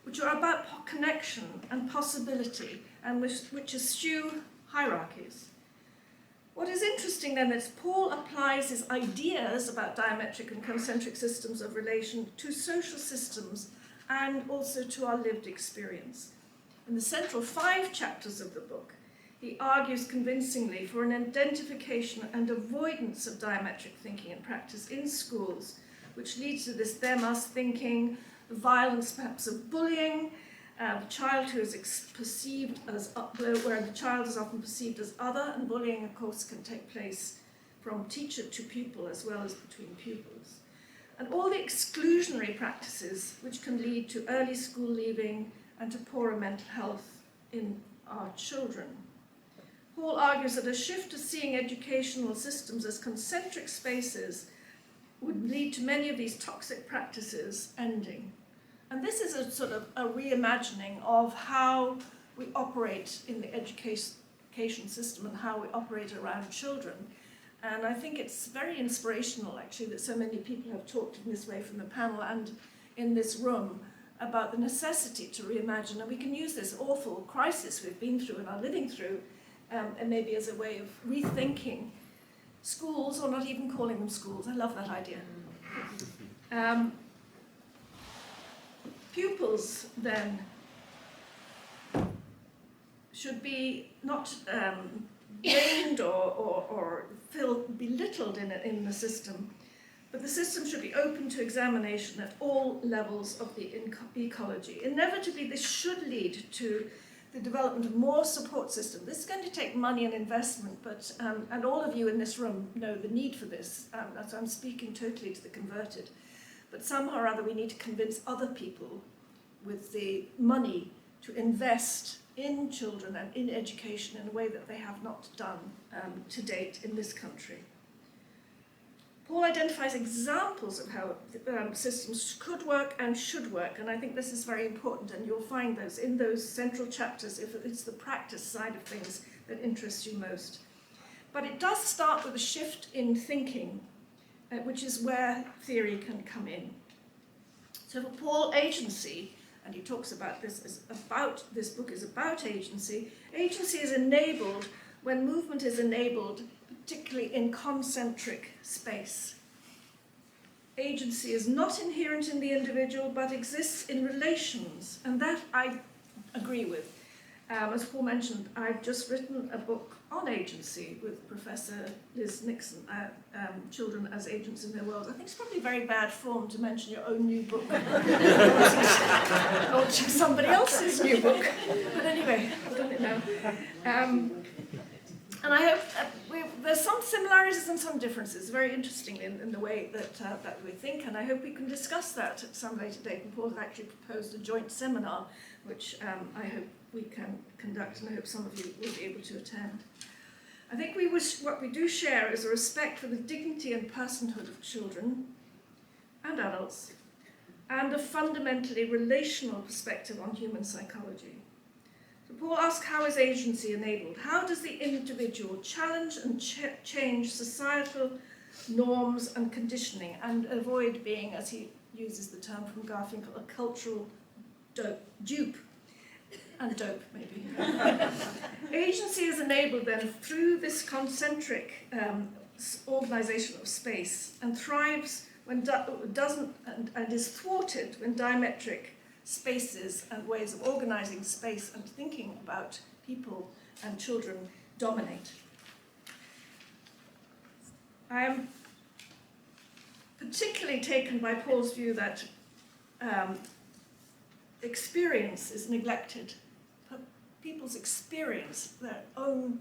E: which are about connection and possibility, and which eschew hierarchies. What is interesting then is Paul applies his ideas about diametric and concentric systems of relation to social systems and also to our lived experience. In the central 5 chapters of the book, he argues convincingly for an identification and avoidance of diametric thinking and practice in schools, which leads to this them-us thinking, the violence perhaps of bullying, the child who is perceived as where the child is often perceived as other, and bullying, of course, can take place from teacher to pupil as well as between pupils. And all the exclusionary practices which can lead to early school leaving and to poorer mental health in our children. Paul argues that a shift to seeing educational systems as concentric spaces would lead to many of these toxic practices ending. And this is a sort of a reimagining of how we operate in the education system and how we operate around children. And I think it's very inspirational, actually, that so many people have talked in this way from the panel and in this room about the necessity to reimagine, and we can use this awful crisis we've been through and are living through, and maybe as a way of rethinking schools, or not even calling them schools. I love that idea. Pupils then should be not blamed or feel belittled in the system, but the system should be open to examination at all levels of the ecology. Inevitably, this should lead to the development of more support system. This is going to take money and investment, but and all of you in this room know the need for this. So I'm speaking totally to the converted. But somehow or other we need to convince other people with the money to invest in children and in education in a way that they have not done to date in this country. Paul identifies examples of how systems could work and should work, and I think this is very important, and you'll find those in those central chapters if it's the practice side of things that interests you most. But it does start with a shift in thinking, which is where theory can come in. So for Paul, agency, and he talks about this this book is about agency. Agency is enabled when movement is enabled, particularly in concentric space. Agency is not inherent in the individual, but exists in relations, and that I agree with. As Paul mentioned, I've just written a book on agency with Professor Liz Nixon, Children as Agents in Their World. I think it's probably very bad form to mention your own new book, launching somebody else's new book. But anyway, I've done it now. And I hope there's some similarities and some differences, very interestingly, in the way that we think, and I hope we can discuss that at some later date. And Paul has actually proposed a joint seminar, which I hope we can conduct, and I hope some of you will be able to attend. I think what we do share is a respect for the dignity and personhood of children and adults, and a fundamentally relational perspective on human psychology. So Paul asks, how is agency enabled? How does the individual challenge and change societal norms and conditioning and avoid being, as he uses the term from Garfinkel, a cultural dupe? And dope, maybe. Agency is enabled then through this concentric organisation of space, and thrives when doesn't and is thwarted when diametric spaces and ways of organising space and thinking about people and children dominate. I am particularly taken by Paul's view that experience is neglected. People's experience, their own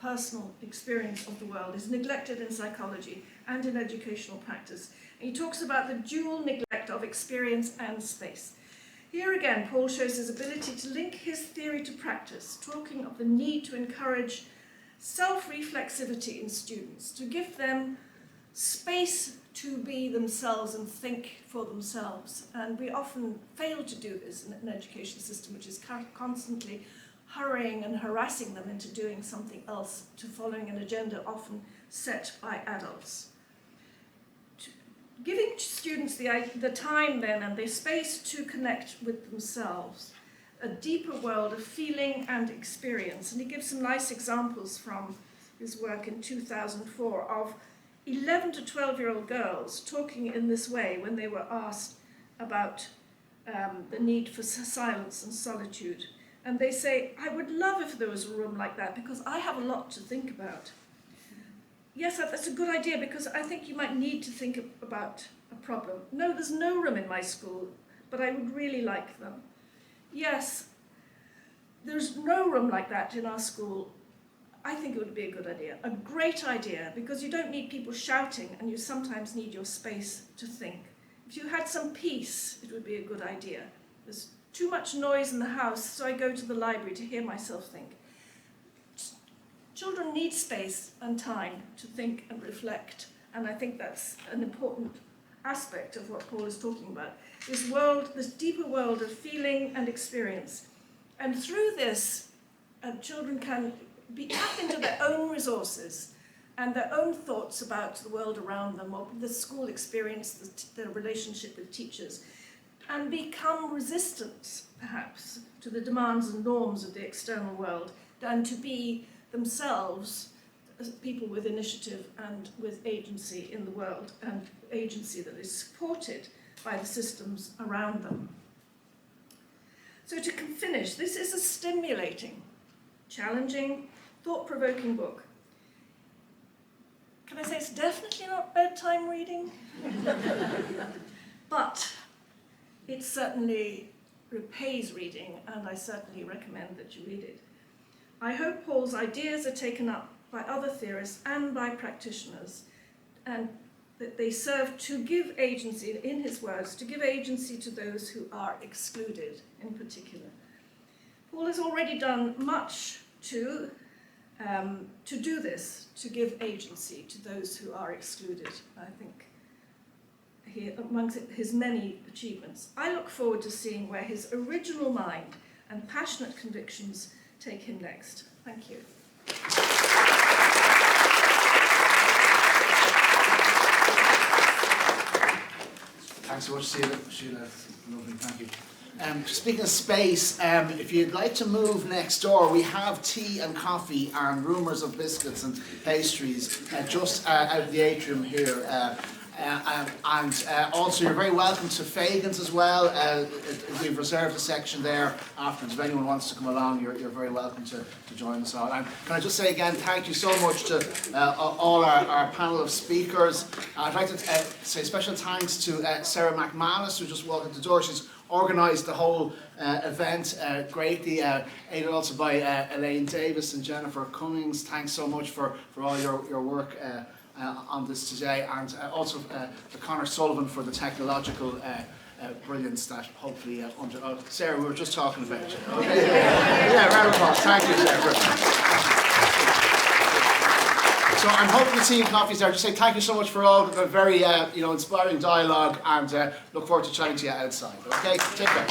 E: personal experience of the world, is neglected in psychology and in educational practice. And he talks about the dual neglect of experience and space. Here again, Paul shows his ability to link his theory to practice, talking of the need to encourage self-reflexivity in students, to give them space to be themselves and think for themselves. And we often fail to do this in an education system which is constantly hurrying and harassing them into doing something else, to following an agenda often set by adults. Giving students the time then and the space to connect with themselves, a deeper world of feeling and experience. And he gives some nice examples from his work in 2004 of 11 to 12-year-old girls talking in this way when they were asked about the need for silence and solitude. And they say, I would love if there was a room like that because I have a lot to think about. Yes, that's a good idea because I think you might need to think about a problem. No, there's no room in my school, but I would really like them. Yes, there's no room like that in our school. I think it would be a good idea, a great idea, because you don't need people shouting and you sometimes need your space to think. If you had some peace, it would be a good idea. There's too much noise in the house, so I go to the library to hear myself think. Children need space and time to think and reflect, and I think that's an important aspect of what Paul is talking about. This world, this deeper world of feeling and experience. And through this, children can tap into their own resources and their own thoughts about the world around them, or the school experience, the relationship with teachers, and become resistant, perhaps, to the demands and norms of the external world, than to be themselves people with initiative and with agency in the world, and agency that is supported by the systems around them. So to finish, this is a stimulating, challenging, thought-provoking book. Can I say it's definitely not bedtime reading? But it certainly repays reading, and I certainly recommend that you read it. I hope Paul's ideas are taken up by other theorists and by practitioners, and that they serve to give agency, in his words, to give agency to those who are excluded in particular. Paul has already done much to do this, to give agency to those who are excluded. I think amongst his many achievements. I look forward to seeing where his original mind and passionate convictions take him next. Thank you.
A: Thanks so much, Sheila. Lovely, thank you. Speaking of space, if you'd like to move next door, we have tea and coffee and rumours of biscuits and pastries just out of the atrium here. And also you're very welcome to Fagan's as well. We've reserved a section there afterwards. If anyone wants to come along, you're very welcome to join us all. And can I just say again, thank you so much to all our panel of speakers. I'd like to say special thanks to Sarah McManus, who just walked in the door. She's organised the whole event greatly, aided also by Elaine Davis and Jennifer Cummings. Thanks so much for all your work on this today, and also to Conor Sullivan for the technological brilliance that hopefully Sarah, we were just talking about you. Okay? Yeah, round of applause. Thank you, Sarah. So I'm hoping the tea and coffee's there. Just say thank you so much for all the very inspiring dialogue, and look forward to chatting to you outside. Okay, take care.